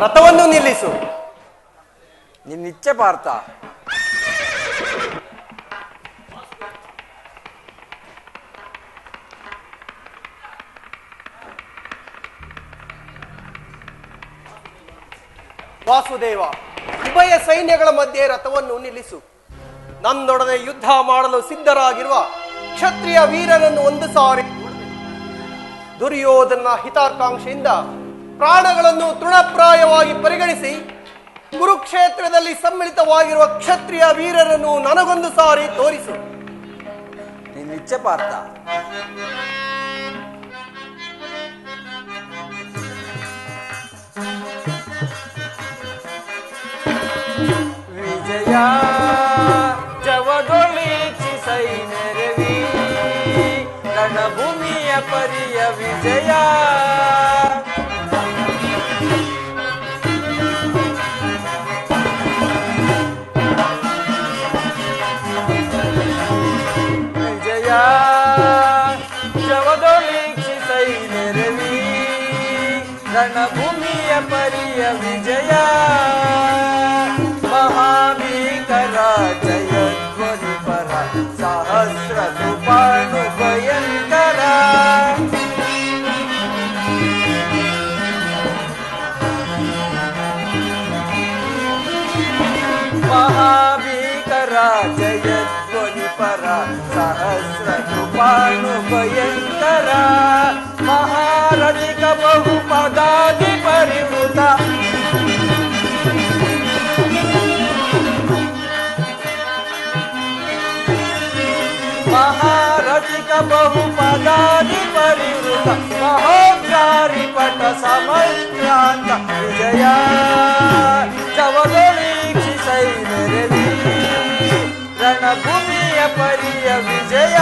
ರಥವನ್ನು ನಿಲ್ಲಿಸು. ನಿನ್ನಿಚ್ಛೆ ಪಾರ್ಥ. ವಾಸುದೇವ, ಉಭಯ ಸೈನ್ಯಗಳ ಮಧ್ಯೆ ರಥವನ್ನು ನಿಲ್ಲಿಸು. ನನ್ನೊಡನೆ ಯುದ್ಧ ಮಾಡಲು ಸಿದ್ಧರಾಗಿರುವ ಕ್ಷತ್ರಿಯ ವೀರರನ್ನು ಒಂದು ಸಾರಿ ದುರ್ಯೋಧನ ಹಿತಾಕಾಂಕ್ಷೆಯಿಂದ ಪ್ರಾಣಗಳನ್ನು ತೃಣಪ್ರಾಯವಾಗಿ ಪರಿಗಣಿಸಿ ಕುರುಕ್ಷೇತ್ರದಲ್ಲಿ ಸಮ್ಮಿಳಿತವಾಗಿರುವ ಕ್ಷತ್ರಿಯ ವೀರರನ್ನು ನನಗೊಂದು ಸಾರಿ ತೋರಿಸು. ನಿನ್ನಿಚ್ಛೆ ಪಾರ್ಥ. ವಿಜಯ ಜವದೊಳಿಸಿ ಸೈನ್ಯರವಿ ರಣಭೂಮಿಯ ಪರಿಯ ವಿಜಯ. ವಿಜಯ ಜವದೊಳಿಸಿ ಸೈನ್ಯರವಿ ರಣಭೂಮಿಯ ಪರಿಯ ವಿಜಯ. ಮಹಾಭೀಕರ ಜಯಧ್ವನಿ ಪರ ಸಹಸ್ರ ಕೃಪಾಣು ಭಯಂಕರ. ಮಹಾಭೀಕರ ಜಯಧ್ವನಿ ಪರ ಸಹಸ್ರ ಕೃಪಾಣು ಭಯಂಕರ. ಮಹಾರಥಿಕ ಬಹುಪದಾದಿ ಪರಿವೃತ ಮಹಾರಥಿಕ ಬಹುಪದಾದಿ ಪರಿವೃತ ಮಹೋದ್ಗಾರಿ ಪಟ ಸಮಕ್ರಾಂತ ವಿಜಯ ಜವದೊಳಿಸಿ ಸೈನ್ಯರವಿ ರಣಭೂಮಿಯ ಪರಿಯ ವಿಜಯ.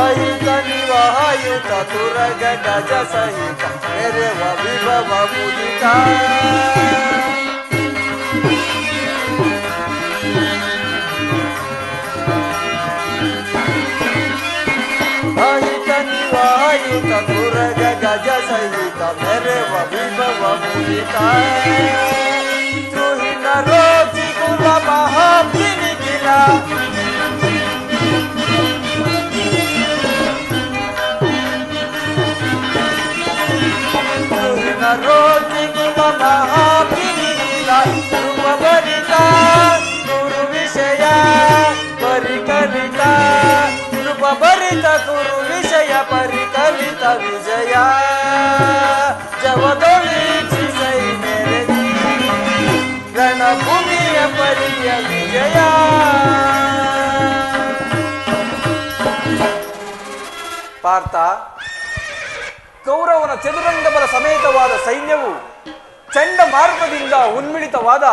ಅಯುತ ನಿವಾಯುತ ತುರಗ ಗಜ ಸಹಿತ ಮೆರೆವ ವಿಭವ ಮುದಿತ. ಅಯುತ ನಿವಾಯುತ ತುರಗ ಗಜ ಸಹಿತ ಮೆರೆವ ವಿಭವ ಮುದಿತ. ದ್ರುಹಿಣ ರೋಚಿ ಕುಲ ಮಹಾಬ್ಧಿ ನಿಖಿಲ ರೋಚಿ ಕುಲ ಮಹಾಪಿಲ ರೂಪಭರಿತ ಗುರು ವಿಷಯ ಪರಿಕಲಿತ ರೂಪಭರಿತ ಗುರು ವಿಷಯ ಪರಿಕಲಿತ ವಿಜಯ ಜವದೊಳಿಸಿ ಸೈನ್ಯರವಿ ರಣಭೂಮಿಯ ಪರಿಯ ವಿಜಯ. ಪಾರ್ಥ, ಕೌರವನ ಚದುರಂಗಬಲ ಸಮೇತವಾದ ಸೈನ್ಯವು ಚಂಡಮಾರುತದಿಂದ ಉನ್ಮಿಳಿತವಾದ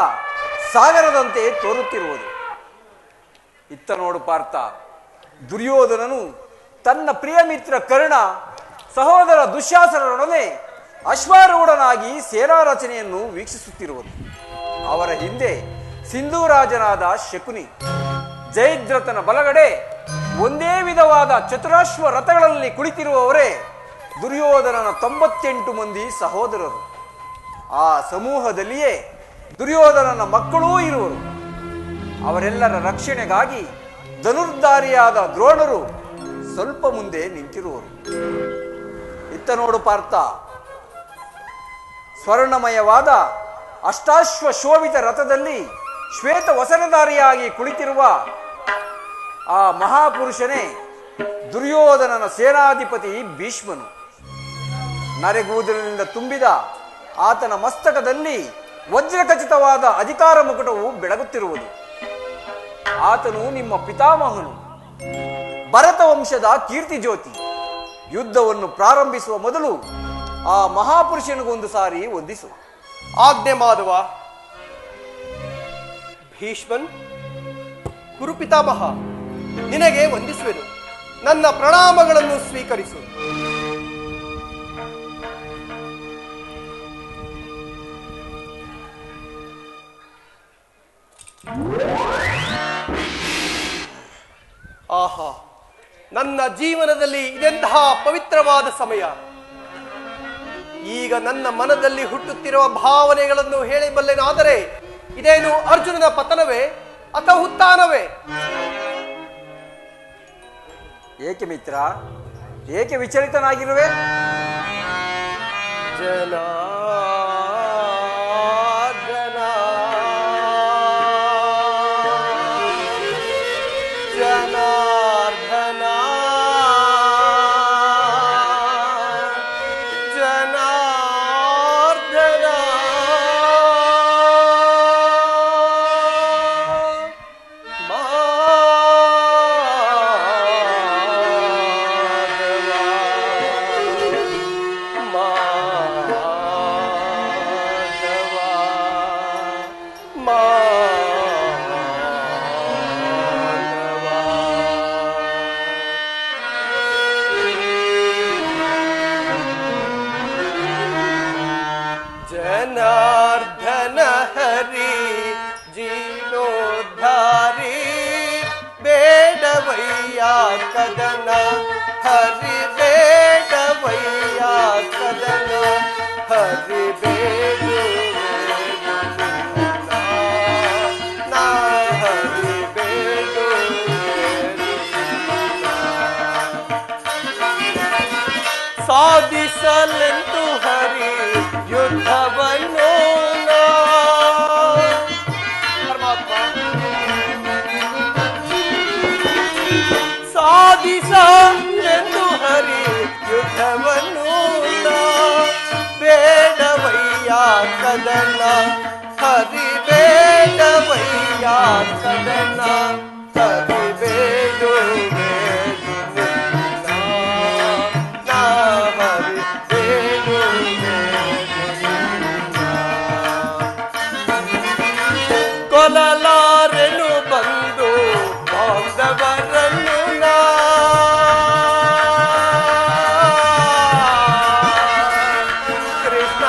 ಸಾಗರದಂತೆ ತೋರುತ್ತಿರುವುದು. ಇತ್ತ ನೋಡು ಪಾರ್ಥ, ದುರ್ಯೋಧನನು ತನ್ನ ಪ್ರಿಯ ಮಿತ್ರ ಕರ್ಣ ಸಹೋದರ ದುಶ್ಯಾಸನರೊಡನೆ ಅಶ್ವಾರೂಢನಾಗಿ ಸೇನಾ ರಚನೆಯನ್ನು ವೀಕ್ಷಿಸುತ್ತಿರುವುದು. ಅವರ ಹಿಂದೆ ಸಿಂಧೂರಾಜನಾದ ಶಕುನಿ, ಜಯದ್ರಥನ ಬಲಗಡೆ ಒಂದೇ ವಿಧವಾದ ಚತುರಾಶ್ವ ರಥಗಳಲ್ಲಿ ಕುಳಿತಿರುವವರೇ ದುರ್ಯೋಧನನ 98 ಮಂದಿ ಸಹೋದರರು. ಆ ಸಮೂಹದಲ್ಲಿಯೇ ದುರ್ಯೋಧನನ ಮಕ್ಕಳೂ ಇರುವರು. ಅವರೆಲ್ಲರ ರಕ್ಷಣೆಗಾಗಿ ಧನುರ್ಧಾರಿಯಾದ ದ್ರೋಣರು ಸ್ವಲ್ಪ ಮುಂದೆ ನಿಂತಿರುವರು. ಇತ್ತ ನೋಡು ಪಾರ್ಥ, ಸ್ವರ್ಣಮಯವಾದ ಅಷ್ಟಾಶ್ವ ಶೋಭಿತ ರಥದಲ್ಲಿ ಶ್ವೇತ ವಸನಧಾರಿಯಾಗಿ ಕುಳಿತಿರುವ ಆ ಮಹಾಪುರುಷನೇ ದುರ್ಯೋಧನನ ಸೇನಾಧಿಪತಿ ಭೀಷ್ಮನು. ನರೆಗೂದಲಿನಿಂದ ತುಂಬಿದ ಆತನ ಮಸ್ತಕದಲ್ಲಿ ವಜ್ರಖಚಿತವಾದ ಅಧಿಕಾರ ಮುಕುಟವು ಬೆಳಗುತ್ತಿರುವುದು. ಆತನು ನಿಮ್ಮ ಪಿತಾಮಹನು, ಭರತ ವಂಶದ ಕೀರ್ತಿ ಜ್ಯೋತಿ. ಯುದ್ಧವನ್ನು ಪ್ರಾರಂಭಿಸುವ ಮೊದಲು ಆ ಮಹಾಪುರುಷನಿಗೊಂದು ಸಾರಿ ವಂದಿಸು. ಆಜ್ಞೆ ಮಾಧವ. ಭೀಷ್ಮನ್, ಕುರುಪಿತಾಮಹ, ನಿನಗೆ ವಂದಿಸುವೆನು. ನನ್ನ ಪ್ರಣಾಮಗಳನ್ನು ಸ್ವೀಕರಿಸು. ಆಹಾ, ನನ್ನ ಜೀವನದಲ್ಲಿ ಇದೆಂತಹ ಪವಿತ್ರವಾದ ಸಮಯ. ಈಗ ನನ್ನ ಮನದಲ್ಲಿ ಹುಟ್ಟುತ್ತಿರುವ ಭಾವನೆಗಳನ್ನು ಹೇಳಬಲ್ಲೆನಾದರೆ ಇದೇನು ಅರ್ಜುನನ ಪತನವೇ ಅಥವಾ ಉತ್ಥಾನವೇ? ಏಕೆ ಮಿತ್ರ, ಏಕೆ ವಿಚಲಿತನಾಗಿರುವೆ? ಜನಾರ್ದನ ಜನಾರ್ದನ ಜನಾರ್ದನ ಜನಾರ್ದನ ಹರಿ ಜೀನೋದ್ಧಾರಿ ಬೇಡವಯ್ಯ ಕದನ ಹರಿ ಬೇಡವಯ್ಯ ಕದನ ಹರಿ ಬೇಡುವೆ ನಾ ಹರಿ ಬೇಡುವೆ ಸಾಧಿಸಲೆಂದು ಹರಿ ಯುದ್ಧವನ್ನು ಪರಮಾತ್ಮ ಸಾಧಿಸಲೆಂದು ಹರಿ ಯುದ್ಧವನ್ನು ಬೇಡವಯ್ಯ ಕದನ ಹರಿ ಬೇಡವಯ್ಯ ಕದನ ಹರಿ ಬೇಡುವೆ ಕೊಲ್ಲಲಾರೆನು ಬಂದು ಬಾಂಧವರನ್ನು ನಾ ಕೃಷ್ಣ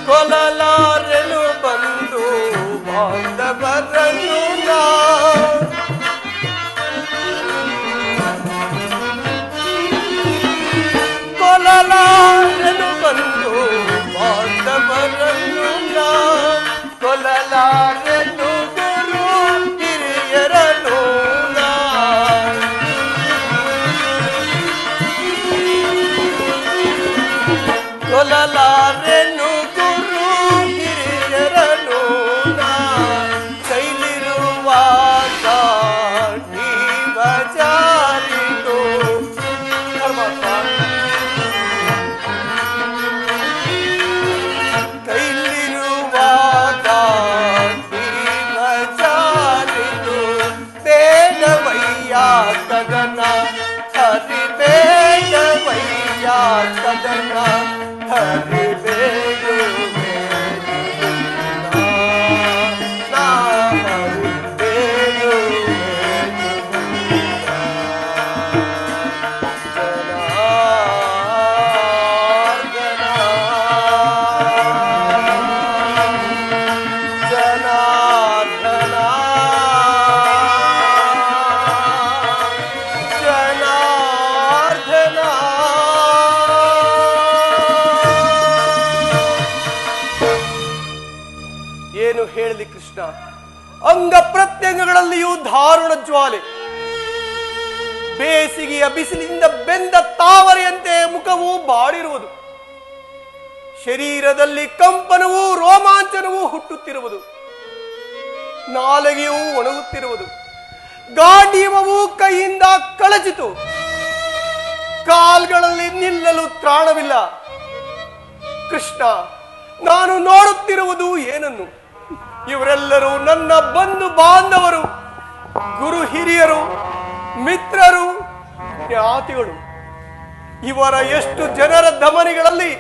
ಕೊಲ್ಲಲಾರೆನು ಬಂದು ಬಾಂಧವರನ್ನು ನಾ ಕೊಲ್ಲಲಾರೆನು ಬಂದು ಬಾಂಧವರನ್ನು ನಾ ಕೊಲ್ಲಲಾರೆನು ಗುರು ಹಿರಿಯರನು ನಾ ಕೊಲ್ಲಲಾರೆನು ಗುರು ಹಿರಿಯರನು ನಾ ಕೈಲಿರುವಾಗ ನೀವ ಜಾರಿತು ಪರಮಾತ್ಮ ಕೈಲಿರುವಾಗ ನೀವ ಜಾರಿತು ಬೇಡವಯ್ಯ ಕದನ ಹರಿ ಬೇಡವಯ್ಯ ಕದನ ಹರಿ ಬೇಡುವೆ ನಾ ಹರಿ ಬೇಡುವೆ ಜನಾರ್ದನ ಜನಾರ್ದನ ಏನು ಹೇಳಲಿ ಕೃಷ್ಣ, ಅಂಗ ಪ್ರತ್ಯಂಗಗಳಲ್ಲಿಯೂ ದಾರುಣ ಜ್ವಾಲೆ, ಬೇಸಿಗೆಯ ಬಿಸಿಲಿಂದ ಬೆಂದ ತಾವರೆಯಂತೆ ಮುಖವು ಬಾಡಿರುವುದು, ಶರೀರದಲ್ಲಿ ಕಂಪನವೂ ರೋಮಾಂಚನವೂ ಹುಟ್ಟುತ್ತಿರುವುದು, ನಾಲಿಗೆಯೂ ಒಣಗುತ್ತಿರುವುದು, ಗಾಂಡೀವವು ಕೈಯಿಂದ ಕಳಚಿತು, ಕಾಲ್ಗಳಲ್ಲಿ ನಿಲ್ಲಲು ತ್ರಾಣವಿಲ್ಲ. ಕೃಷ್ಣ, ನಾನು ನೋಡುತ್ತಿರುವುದು ಏನನ್ನು? ಇವರೆಲ್ಲರೂ ನನ್ನ ಬಂಧು ಬಾಂಧವರು, ಗುರು ಹಿರಿಯರು, ಮಿತ್ರರು, ಜ್ಞಾತಿಗಳು. ಇವರ ಎಷ್ಟು ಜನರ ಧಮನಿಗಳಲ್ಲಿ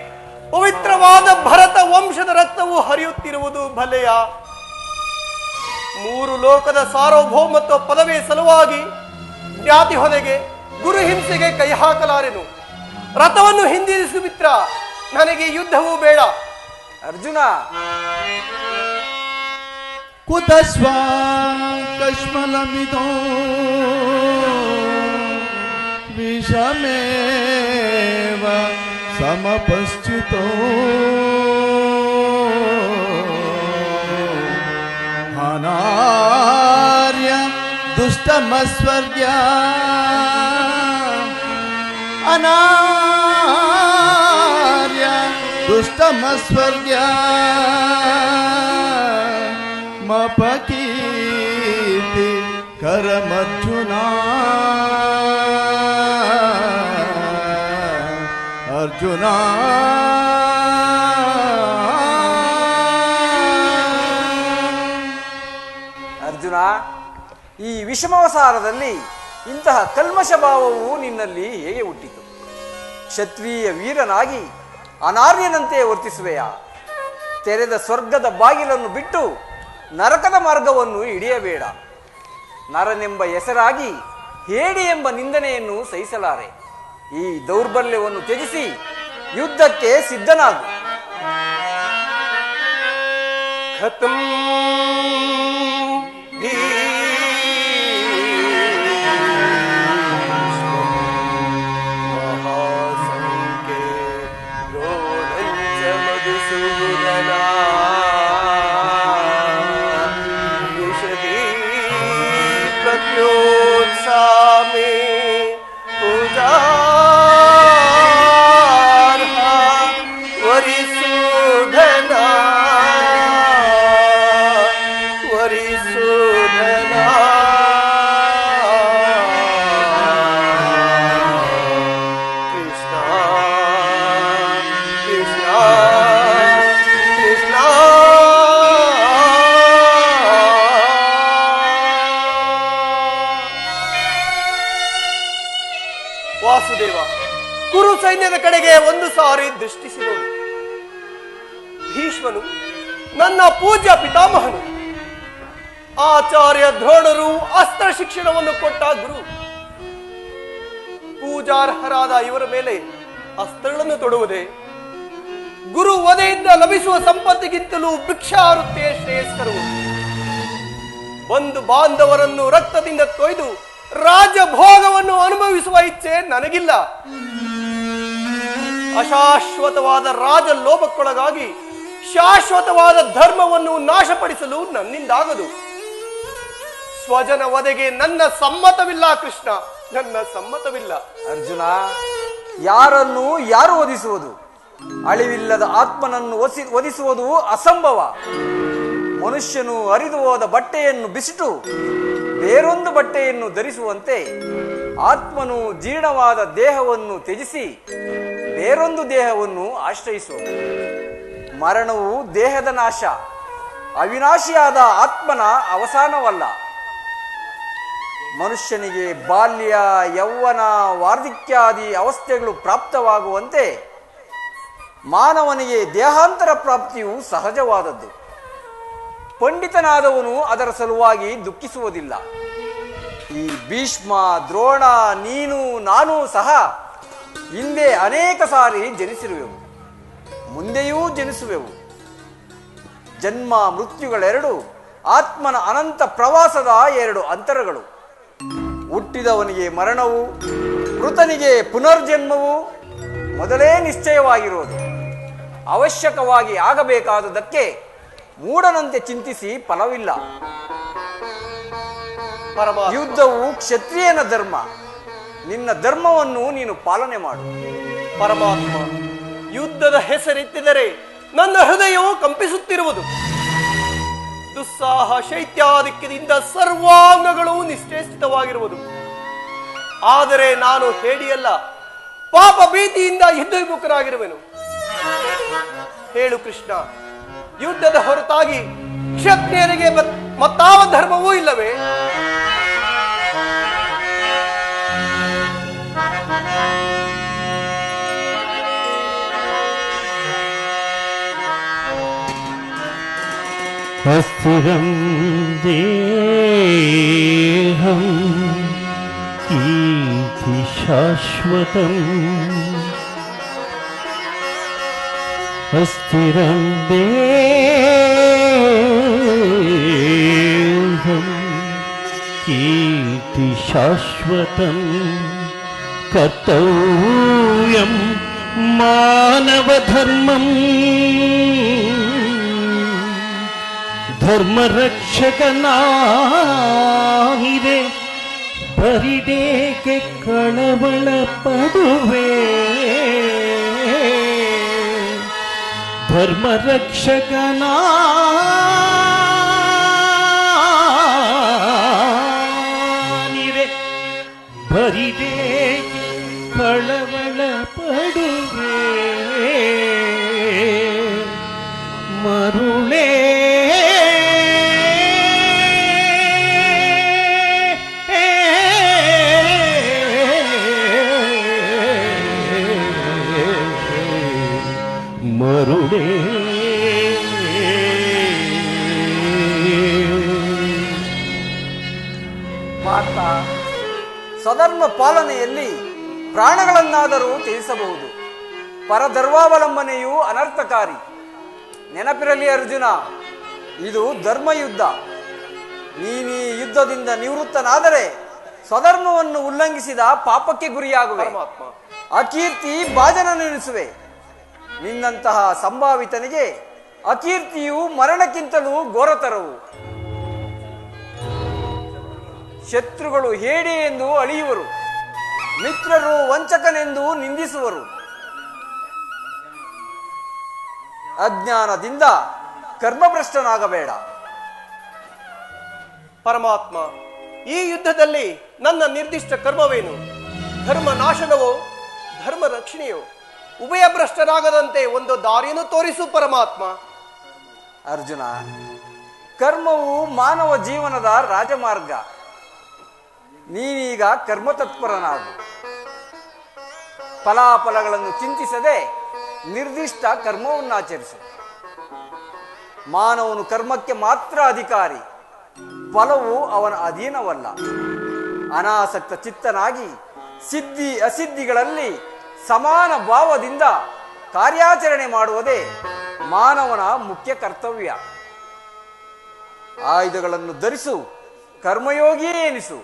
ಪವಿತ್ರವಾದ ಭರತ ವಂಶದ ರಕ್ತವು ಹರಿಯುತ್ತಿರುವುದು ಭಲೆಯ. 3 ಲೋಕದ ಸಾರ್ವಭೌಮತ್ವ ಪದವಿಯ ಸಲುವಾಗಿ ಜ್ಞಾತಿ ಹೊದೆಗೆ ಗುರು ಹಿಂಸೆಗೆ ಕೈ ಹಾಕಲಾರೆನು. ರಥವನ್ನು ಹಿಂದಿರಿಸು ಮಿತ್ರ. ನನಗೆ ಯುದ್ಧವೂ ಬೇಡ. ಅರ್ಜುನ, ಕುತಸ್ವಾ ಕಶ್ಮಲಮಿದೋ ವಿಷಮೇವ ಸಮಪಶ್ಚಿತೋ ಅನಾರ್ಯ ದುಷ್ಟಮಸ್ವರ್ಗ್ಯ ಅನಾರ್ಯ ದುಷ್ಟಮಸ್ವರ್ಗ್ಯ ಮಪಕೀರ್ತಿ ಕರಮರ್ಜುನ ಅರ್ಜುನ. ಅರ್ಜುನ, ಈ ವಿಷಮಾವಸಾರದಲ್ಲಿ ಇಂತಹ ಕಲ್ಮಶ ಭಾವವು ನಿನ್ನಲ್ಲಿ ಹೇಗೆ ಹುಟ್ಟಿತು? ಕ್ಷತ್ರಿಯ ವೀರನಾಗಿ ಅನಾರ್ಯನಂತೆ ವರ್ತಿಸುವೆಯಾ? ತೆರೆದ ಸ್ವರ್ಗದ ಬಾಗಿಲನ್ನು ಬಿಟ್ಟು ನರಕದ ಮಾರ್ಗವನ್ನು ಹಿಡಿಯಬೇಡ. ನರನೆಂಬ ಹೆಸರಾಗಿ ಹೇಡಿ ಎಂಬ ನಿಂದನೆಯನ್ನು ಸಹಿಸಲಾರೆ. ಈ ದೌರ್ಬಲ್ಯವನ್ನು ತ್ಯಜಿಸಿ ಯುದ್ಧಕ್ಕೆ ಸಿದ್ಧನಾಗು. ಖತಂ ಮಹಾಸಂಖ್ಯೆ ರೋಣಂಚ ಮಧುಸೂದನ ಯಶದಿ ಪ್ರತ್ಯೋತ್ಸಾಮೆ ಪೂಜಾರ್ಹ ವರಿಸೂಧನ ವರಿಸೂಧನ. ಕೃಷ್ಣ ಕೃಷ್ಣ ಕೃಷ್ಣ. ವಾಸುದೇವ, ಕುರು ಸೈನ್ಯದ ಕಡೆಗೆ ಒಂದು ಸಾರಿ ದೃಷ್ಟಿಸಿ ನೋಡು. ಭೀಷ್ಮನು ನನ್ನ ಪೂಜ್ಯ ಪಿತಾಮಹನು. ಆಚಾರ್ಯ ದ್ರೋಣರು ಅಸ್ತ್ರ ಶಿಕ್ಷಣವನ್ನು ಕೊಟ್ಟ ಗುರು. ಪೂಜಾರ್ಹರಾದ ಇವರ ಮೇಲೆ ಅಸ್ತ್ರಗಳನ್ನು ತೊಡುವುದೇ? ಗುರು ವಧೆಯಿಂದ ಲಭಿಸುವ ಸಂಪತ್ತಿಗಿಂತಲೂ ಭಿಕ್ಷಾವೃತ್ತಿಯೇ ಶ್ರೇಯಸ್ಕರವು. ಬಂಧು ಬಾಂಧವರನ್ನು ರಕ್ತದಿಂದ ತೊಯ್ದು ರಾಜಭೋಗವನ್ನು ಅನುಭವಿಸುವ ಇಚ್ಛೆ ನನಗಿಲ್ಲ. ಅಶಾಶ್ವತವಾದ ರಾಜ ಲೋಭಕ್ಕೊಳಗಾಗಿ ಶಾಶ್ವತವಾದ ಧರ್ಮವನ್ನು ನಾಶಪಡಿಸಲು ನನ್ನಿಂದಾಗದು. ಸ್ವಜನ ವಧೆಗೆ ನನ್ನ ಸಮ್ಮತವಿಲ್ಲ ಕೃಷ್ಣ, ನನ್ನ ಸಮ್ಮತವಿಲ್ಲ. ಅರ್ಜುನ, ಯಾರನ್ನು ಯಾರು ವಧಿಸುವುದು? ಅಳಿವಿಲ್ಲದ ಆತ್ಮನನ್ನು ವಧಿಸುವುದು ಅಸಂಭವ. ಮನುಷ್ಯನು ಹರಿದು ಹೋದ ಬಟ್ಟೆಯನ್ನು ಬಿಸಿಟು ಬೇರೊಂದು ಬಟ್ಟೆಯನ್ನು ಧರಿಸುವಂತೆ ಆತ್ಮನು ಜೀರ್ಣವಾದ ದೇಹವನ್ನು ತ್ಯಜಿಸಿ ಬೇರೊಂದು ದೇಹವನ್ನು ಆಶ್ರಯಿಸುವುದು. ಮರಣವು ದೇಹದ ನಾಶ, ಅವಿನಾಶಿಯಾದ ಆತ್ಮನ ಅವಸಾನವಲ್ಲ. ಮನುಷ್ಯನಿಗೆ ಬಾಲ್ಯ, ಯೌವನ, ವಾರ್ಧಕ್ಯಾದಿ ಅವಸ್ಥೆಗಳು ಪ್ರಾಪ್ತವಾಗುವಂತೆ ಮಾನವನಿಗೆ ದೇಹಾಂತರ ಪ್ರಾಪ್ತಿಯು ಸಹಜವಾದದ್ದು. ಪಂಡಿತನಾದವನು ಅದರ ಸಲುವಾಗಿ ದುಃಖಿಸುವುದಿಲ್ಲ. ಈ ಭೀಷ್ಮ, ದ್ರೋಣ, ನೀನು, ನಾನು ಸಹ ಹಿಂದೆ ಅನೇಕ ಸಾರಿ ಜನಿಸಿರುವೆವು, ಮುಂದೆಯೂ ಜನಿಸುವೆವು. ಜನ್ಮ ಮೃತ್ಯುಗಳೆರಡು ಆತ್ಮನ ಅನಂತ ಪ್ರವಾಸದ ಎರಡು ಅಂತರಗಳು. ಹುಟ್ಟಿದವನಿಗೆ ಮರಣವು, ಮೃತನಿಗೆ ಪುನರ್ಜನ್ಮವು ಮೊದಲೇ ನಿಶ್ಚಯವಾಗಿರುವುದು. ಅವಶ್ಯಕವಾಗಿ ಆಗಬೇಕಾದುದಕ್ಕೆ ಮೂಢನಂತೆ ಚಿಂತಿಸಿ ಫಲವಿಲ್ಲ. ಯುದ್ಧವು ಕ್ಷತ್ರಿಯನ ಧರ್ಮ. ನಿನ್ನ ಧರ್ಮವನ್ನು ನೀನು ಪಾಲನೆ ಮಾಡು. ಪರಮಾತ್ಮ, ಯುದ್ಧದ ಹೆಸರೆತ್ತಿದರೆ ನನ್ನ ಹೃದಯವು ಕಂಪಿಸುತ್ತಿರುವುದು. ದುಸ್ಸಾಹ ಶೈತ್ಯಾಧಿಕ್ಯದಿಂದ ಸರ್ವಾಂಗಗಳು ನಿಶ್ಚೇಷ್ಟಿತವಾಗಿರುವುದು. ಆದರೆ ನಾನು ಹೇಡಿಯಲ್ಲ, ಪಾಪ ಭೀತಿಯಿಂದ ಯುದ್ಧವಿಮುಖನಾಗಿರುವೆನು. ಹೇಳು ಕೃಷ್ಣ, ಯುದ್ಧದ ಹೊರತಾಗಿ ಕ್ಷತ್ರಿಯರಿಗೆ ಮತ್ತಾವ ಧರ್ಮವೂ ಇಲ್ಲವೇ? अस्थिरं देहं कीर्ति शाश्वतम् अस्थिरं देहं कीर्ति शाश्वतं कर्तव्यं मानवधर्मम् ಧರ್ಮರಕ್ಷಕನಾಗಿರೆ ಬರಿಡೇಕೆ ಕಳವಳ ಪಡುವೆ ಧರ್ಮರಕ್ಷಕನಾಗಿರೆ ಬರಿಡೇಕೆ ಕಳವಳ ಪಡುವೆ ಮರುಳೇ ಮರುಳೇ ಮಾತಾ, ಸ್ವಧರ್ಮ ಪಾಲನೆಯಲ್ಲಿ ಪ್ರಾಣಗಳನ್ನಾದರೂ ತ್ಯಜಿಸಬಹುದು. ಪರಧರ್ಮಾವಲಂಬನೆಯು ಅನರ್ಥಕಾರಿ. ನೆನಪಿರಲಿ ಅರ್ಜುನ, ಇದು ಧರ್ಮಯುದ್ಧ. ನೀನೀ ಯುದ್ಧದಿಂದ ನಿವೃತ್ತನಾದರೆ ಸ್ವಧರ್ಮವನ್ನು ಉಲ್ಲಂಘಿಸಿದ ಪಾಪಕ್ಕೆ ಗುರಿಯಾಗುವೆ, ಅಕೀರ್ತಿ ಭಾಜನನೆನಿಸುವೆ. ನಿನ್ನಂತಹ ಸಂಭಾವಿತನಿಗೆ ಅಕೀರ್ತಿಯು ಮರಣಕ್ಕಿಂತಲೂ ಘೋರತರವು. ಶತ್ರುಗಳು ಹೇಡಿ ಎಂದು ಅಳಿಯುವರು, ಮಿತ್ರರು ವಂಚಕನೆಂದು ನಿಂದಿಸುವರು. ಅಜ್ಞಾನದಿಂದ ಕರ್ಮಭ್ರಷ್ಟನಾಗಬೇಡ. ಪರಮಾತ್ಮ, ಈ ಯುದ್ಧದಲ್ಲಿ ನನ್ನ ನಿರ್ದಿಷ್ಟ ಕರ್ಮವೇನು? ಧರ್ಮ ನಾಶನವೋ ಧರ್ಮ ರಕ್ಷಣೆಯೋ? ಉಭಯ ಭ್ರಷ್ಟರಾಗದಂತೆ ಒಂದು ದಾರಿಯನ್ನು ತೋರಿಸು ಪರಮಾತ್ಮ. ಅರ್ಜುನ, ಕರ್ಮವು ಮಾನವ ಜೀವನದ ರಾಜಮಾರ್ಗ. ನೀನೀಗ ಕರ್ಮತತ್ಪರನಾಗು. ಫಲಾಫಲಗಳನ್ನು ಚಿಂತಿಸದೆ ನಿರ್ದಿಷ್ಟ ಕರ್ಮವನ್ನಾಚರಿಸು. ಮಾನವನು ಕರ್ಮಕ್ಕೆ ಮಾತ್ರ ಅಧಿಕಾರಿ, ಫಲವು ಅವನ ಅಧೀನವಲ್ಲ. ಅನಾಸಕ್ತ ಚಿತ್ತನಾಗಿ ಸಿದ್ಧಿ ಅಸಿದ್ಧಿಗಳಲ್ಲಿ ಸಮಾನ ಭಾವದಿಂದ ಕಾರ್ಯಾಚರಣೆ ಮಾಡುವುದೇ ಮಾನವನ ಮುಖ್ಯ ಕರ್ತವ್ಯ. ಆಯುಧಗಳನ್ನು ಧರಿಸು, ಕರ್ಮಯೋಗಿಯೇ ಎನಿಸು.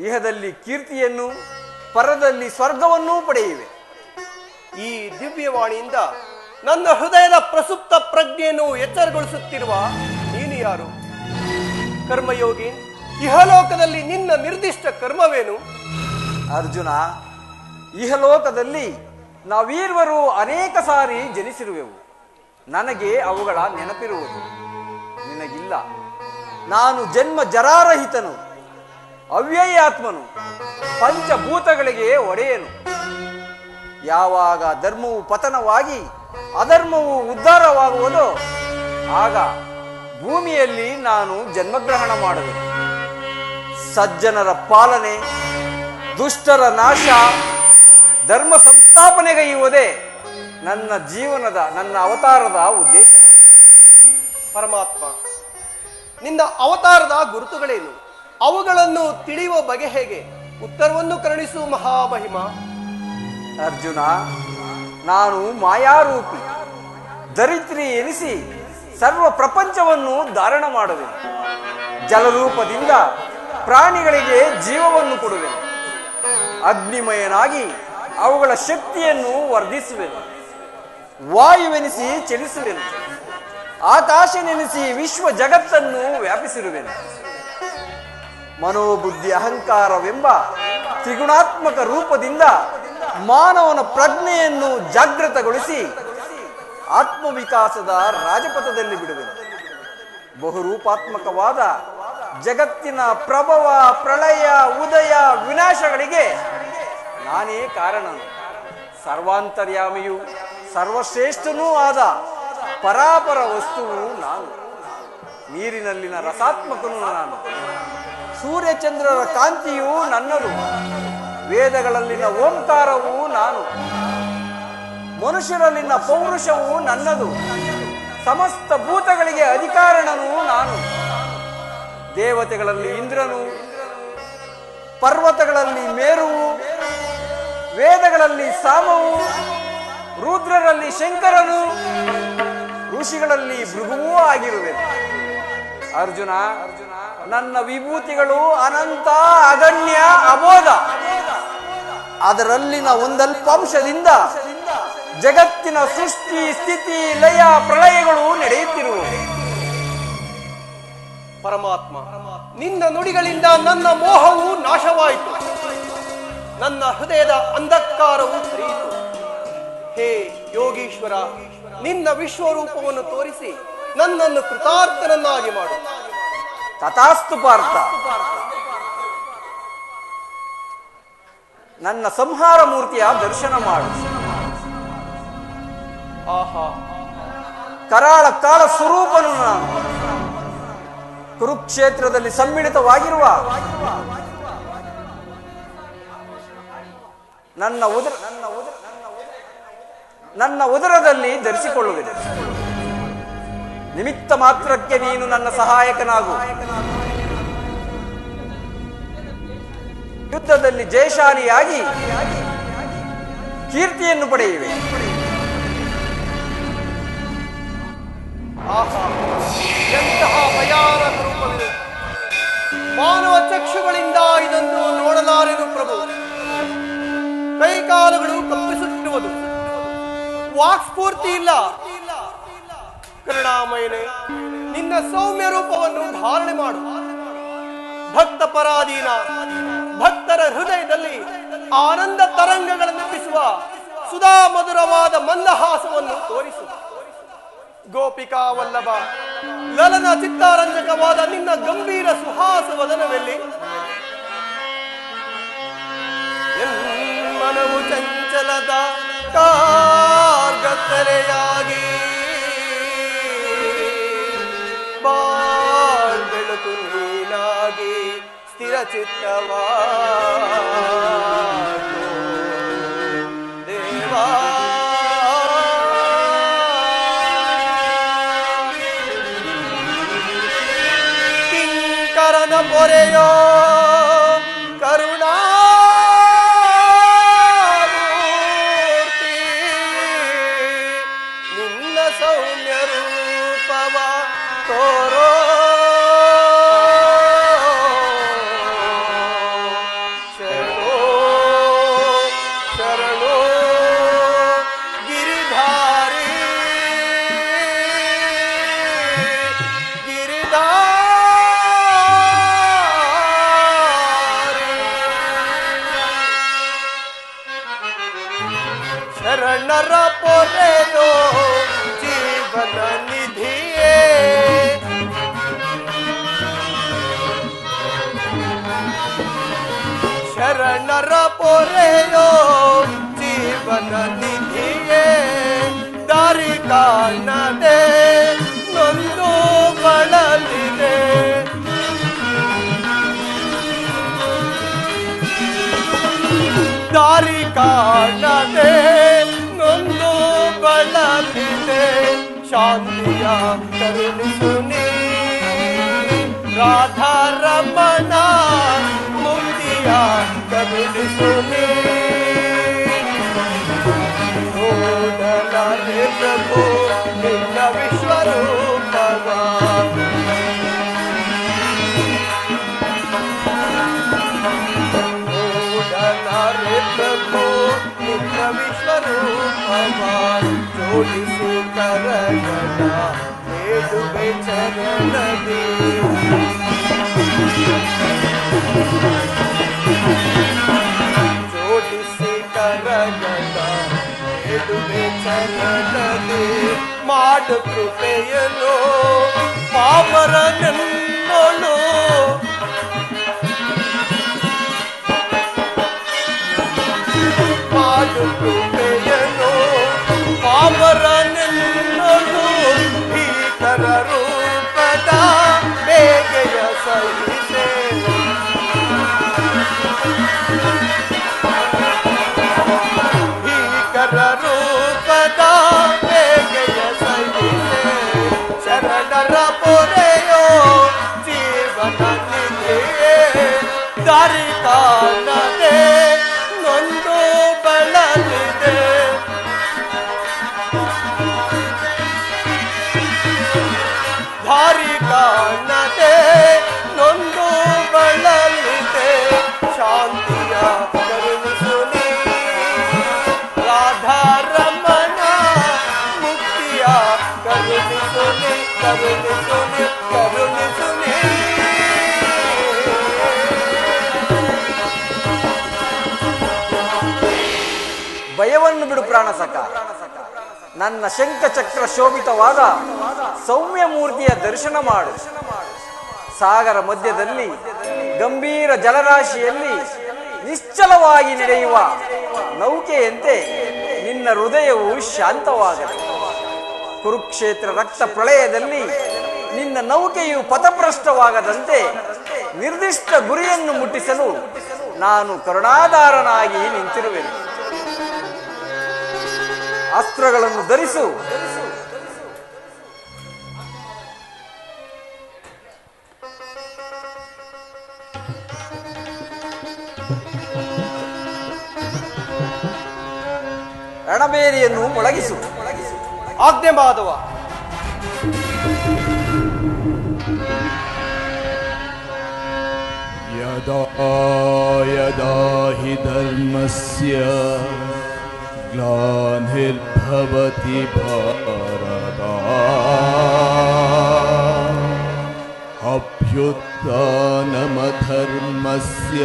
ಇಹದಲ್ಲಿ ಕೀರ್ತಿಯನ್ನು, ಪರದಲ್ಲಿ ಸ್ವರ್ಗವನ್ನೂ ಪಡೆಯುವೆ. ಈ ದಿವ್ಯವಾಣಿಯಿಂದ ನನ್ನ ಹೃದಯದ ಪ್ರಸುಪ್ತ ಪ್ರಜ್ಞೆಯನ್ನು ಎಚ್ಚರಗೊಳಿಸುತ್ತಿರುವ ನೀನು ಯಾರು? ಕರ್ಮಯೋಗಿ, ಇಹಲೋಕದಲ್ಲಿ ನಿನ್ನ ನಿರ್ದಿಷ್ಟ ಕರ್ಮವೇನು? ಅರ್ಜುನ, ಇಹಲೋಕದಲ್ಲಿ ನಾವೀರ್ವರು ಅನೇಕ ಸಾರಿ ಜನಿಸಿರುವೆವು. ನನಗೆ ಅವುಗಳ ನೆನಪಿರುವುದು, ನಿನಗಿಲ್ಲ. ನಾನು ಜನ್ಮ ಜರಾರಹಿತನು, ಅವ್ಯಯಾತ್ಮನು, ಪಂಚಭೂತಗಳಿಗೆ ಒಡೆಯನು. ಯಾವಾಗ ಧರ್ಮವು ಪತನವಾಗಿ ಅಧರ್ಮವು ಉದ್ಧಾರವಾಗುವುದೋ ಆಗ ಭೂಮಿಯಲ್ಲಿ ನಾನು ಜನ್ಮಗ್ರಹಣ ಮಾಡುವೆನು. ಸಜ್ಜನರ ಪಾಲನೆ, ದುಷ್ಟರ ನಾಶ, ಧರ್ಮ ಸಂಸ್ಥಾಪನೆಗೈಯುವುದೇ ನನ್ನ ಅವತಾರದ ಉದ್ದೇಶಗಳು. ಪರಮಾತ್ಮ, ನಿನ್ನ ಅವತಾರದ ಗುರುತುಗಳೇನು? ಅವುಗಳನ್ನು ತಿಳಿಯುವ ಬಗೆ ಹೇಗೆ? ಉತ್ತರವನ್ನು ಕರುಣಿಸು ಮಹಾಮಹಿಮ. ಅರ್ಜುನ, ನಾನು ಮಾಯಾರೂಪಿ, ದರಿದ್ರಿ ಎನಿಸಿ ಸರ್ವ ಪ್ರಪಂಚವನ್ನು ಧಾರಣ ಮಾಡುವೆನು. ಜಲರೂಪದಿಂದ ಪ್ರಾಣಿಗಳಿಗೆ ಜೀವವನ್ನು ಕೊಡುವೆನು. ಅಗ್ನಿಮಯನಾಗಿ ಅವುಗಳ ಶಕ್ತಿಯನ್ನು ವರ್ಧಿಸುವೆನು. ವಾಯುವೆನಿಸಿ ಚಲಿಸುವೆನು. ಆಕಾಶನೆನಿಸಿ ವಿಶ್ವ ಜಗತ್ತನ್ನು ವ್ಯಾಪಿಸಿರುವೆನು. ಮನೋಬುದ್ಧಿ ಅಹಂಕಾರವೆಂಬ ತ್ರಿಗುಣಾತ್ಮಕ ರೂಪದಿಂದ ಮಾನವನ ಪ್ರಜ್ಞೆಯನ್ನು ಜಾಗೃತಗೊಳಿಸಿ ಆತ್ಮವಿಕಾಸದ ರಾಜಪಥದಲ್ಲಿ ಬಿಡುವೆನು. ಬಹುರೂಪಾತ್ಮಕವಾದ ಜಗತ್ತಿನ ಪ್ರಭವ, ಪ್ರಳಯ, ಉದಯ, ವಿನಾಶಗಳಿಗೆ ನಾನೇ ಕಾರಣನು. ಸರ್ವಾಂತರ್ಯಾಮಿಯೂ ಸರ್ವಶ್ರೇಷ್ಠನೂ ಆದ ಪರಾಪರ ವಸ್ತುವು ನಾನು. ನೀರಿನಲ್ಲಿನ ರಸಾತ್ಮಕನು ನಾನು. ಸೂರ್ಯಚಂದ್ರರ ಕಾಂತಿಯೂ ನನ್ನದು. ವೇದಗಳಲ್ಲಿನ ಓಂಕಾರವೂ ನಾನು. ಮನುಷ್ಯರಲ್ಲಿನ ಪೌರುಷವು ನನ್ನದು. ಸಮಸ್ತ ಭೂತಗಳಿಗೆ ಅಧಿಕಾರಣನು ನಾನು. ದೇವತೆಗಳಲ್ಲಿ ಇಂದ್ರನು, ಪರ್ವತಗಳಲ್ಲಿ ಮೇರುವು, ವೇದಗಳಲ್ಲಿ ಸಾಮವು, ರುದ್ರರಲ್ಲಿ ಶಂಕರನು, ಋಷಿಗಳಲ್ಲಿ ಭೃಗುವೂ ಆಗಿರುವೆ. ಅರ್ಜುನ, ನನ್ನ ವಿಭೂತಿಗಳು ಅನಂತ, ಅಗಣ್ಯ, ಅಬೋಧ. ಅದರಲ್ಲಿನ ಒಂದಲ್ಪಾಂಶದಿಂದ ಜಗತ್ತಿನ ಸೃಷ್ಟಿ, ಸ್ಥಿತಿ, ಲಯ, ಪ್ರಳಯಗಳು ನಡೆಯುತ್ತಿರುವು. ಪರಮಾತ್ಮ, ನಿನ್ನ ನುಡಿಗಳಿಂದ ನನ್ನ ಮೋಹವು ನಾಶವಾಯಿತು, ನನ್ನ ಹೃದಯದ ಅಂಧಕಾರವು ಹರಿಯಿತು. ಹೇ ಯೋಗೀಶ್ವರ, ನಿನ್ನ ವಿಶ್ವರೂಪವನ್ನು ತೋರಿಸಿ ನನ್ನನ್ನು ಕೃತಾರ್ಥನನ್ನಾಗಿ ಮಾಡು. ತಥಾಸ್ತು ಪಾರ್ಥ. ನನ್ನ ಸಂಹಾರ ಮೂರ್ತಿಯ ದರ್ಶನ ಮಾಡು. ಆಹಾ, ಕರಾಳ ಕಾಲ ಸ್ವರೂಪನು ನಾನು. ಕುರುಕ್ಷೇತ್ರದಲ್ಲಿ ಸಮ್ಮಿಳಿತವಾಗಿರುವ ನನ್ನ ಉದರದಲ್ಲಿ ಧರಿಸಿಕೊಳ್ಳುವುದು. ನಿಮಿತ್ತ ಮಾತ್ರಕ್ಕೆ ನೀನು ನನ್ನ ಸಹಾಯಕನಾಗು. ಯುದ್ಧದಲ್ಲಿ ಜಯಶಾಲಿಯಾಗಿ ಕೀರ್ತಿಯನ್ನು ಪಡೆಯುವೆ. ಆಹಾ, ಎಂತಹ ಭಯಾನಕ ರೂಪವಿದೆ. ಮಾನವ ಚಕ್ಷುಗಳಿಂದ ಇದನ್ನು ನೋಡಲಾರೆನು ಪ್ರಭು. ಕೈಕಾಲುಗಳು ಕಂಪಿಸುತ್ತಿರುವುದು, ವಾಕ್ಸ್ಫೂರ್ತಿ ಇಲ್ಲ. ಕರುಣಾಮಯನೇ, ನಿನ್ನ ಸೌಮ್ಯ ರೂಪವನ್ನು ಧಾರಣೆ ಮಾಡು. ಭಕ್ತ ಪರಾಧೀನ ಭಕ್ತರ ಹೃದಯದಲ್ಲಿ ಆನಂದ ತರಂಗಗಳನ್ನು ಎಬ್ಬಿಸುವ ಸುಧಾ ಮಧುರವಾದ ಮಂದಹಾಸವನ್ನು ತೋರಿಸು. ಗೋಪಿಕಾ ವಲ್ಲಭ ಲಲನ ಚಿತ್ತಾರಂಜಕವಾದ ನಿನ್ನ ಗಂಭೀರ ಸುಹಾಸ ವದನವೆಲ್ಲಿ? ಮನವು ಚಂಚಲದ ಕಾರ್ಗತ್ತಲೆಯಾಗಿ ಬೆಳಕು ನೀನಾಗಿ ಸ್ಥಿರ ಚಿತ್ತವಾ ದೇವಾ. ಕಿಂಕರನ ಪೊರೆಯೋ ಕರುಣಾಮೂರ್ತಿ, ನಿನ್ನ ಸೌಮ್ಯ ರೂಪವ ತೋರೋ. ಶರಣೋ ಶರಣೋ ಗಿರಿಧಾರಿ ಶರಣರ ಪೊರೆಯೋ ಜೀವನ ನಿಧಿಯೇ. ಶರಣರ ಪೊರೆಯೋ ಜೀವನ ನಿಧಿಯೇ. ದಾರಿ ಕಾಣದೆ ನೊಂದು ಬಳಲಿದೆ. ದಾರಿ ಕಾಣದೆ ನೊಂದು ಬಳಲಿದೆ. ಶಾಂತಿಯ ಕರುಣಿಸು ನೀ ರಾಧಾರಮಣ, ಮುಕ್ತಿಯ ಕರುಣಿಸು ನೀ. ನೋಡಲಾರೆ ಪ್ರಭು ನಿನ್ನ ವಿಶ್ವರೂಪವ. ನೋಡಲಾರೆ ಪ್ರಭು ನಿನ್ನ ವಿಶ್ವರೂಪವ. ಜೋಡಿಸಿ ಕರಗಳ ಬೇಡುವೆ ಚರಣದಿ. ಜೋಡಿಸಿ ಕರಗಳ ಬೇಡುವೆ ಚರಣದಿ. ಮಾಡು ಕೃಪೆಯನು ಪಾಮರನೆನ್ನೋಳು. ಮಾಡು ಕೃಪೆಯನು ಪಾಮರನೆನ್ನೋಳು. ಭೀಕರ ರೂಪದ ಬೇಗೆಯ ಸಹಿಸೆ. ಭೀಕರ ರೂಪದ ಬೇಗೆಯ ಸಹಿಸೆ. ಶರಣರ ಪೊರೆಯೋ ಜೀವನ ನಿಧಿಯೇ. ದಾರಿ ಕಾಣದೆ ನೊಂದು ಬಳಲಿದೆ. ಕರುಣಿಸುನೆ ಕರುಣಿಸುನೆ. ಭಯವನ್ನು ಬಿಡು ಪ್ರಾಣಸಖ. ನನ್ನ ಶಂಖಚಕ್ರ ಶೋಭಿತವಾದ ಸೌಮ್ಯ ಮೂರ್ತಿಯ ದರ್ಶನ ಮಾಡು. ಸಾಗರ ಮಧ್ಯದಲ್ಲಿ ಗಂಭೀರ ಜಲರಾಶಿಯಲ್ಲಿ ನಿಶ್ಚಲವಾಗಿ ನಡೆಯುವ ನೌಕೆಯಂತೆ ನಿನ್ನ ಹೃದಯವು ಶಾಂತವಾಗಲಿ. ಕುರುಕ್ಷೇತ್ರ ರಕ್ತ ಪ್ರಳಯದಲ್ಲಿ ನಿನ್ನ ನೌಕೆಯು ಪಥಭ್ರಷ್ಟವಾಗದಂತೆ ನಿರ್ದಿಷ್ಟ ಗುರಿಯನ್ನು ಮುಟ್ಟಿಸಲು ನಾನು ಕರುಣಾಧಾರನಾಗಿ ನಿಂತಿರುವೆನು. ಅಸ್ತ್ರಗಳನ್ನು ಧರಿಸು. ರಣಬೇರಿಯನ್ನು ಮೊಳಗಿಸು. ಆಜ್ಞೆ ಮಾಧವ. ಯದಾ ಯದಾ ಹಿ ಧರ್ಮಸ್ಯ ಗ್ಲಾನಿರ್ಭವತಿ ಭಾರತ ಅಭ್ಯುತ್ಥಾನಮಧರ್ಮಸ್ಯ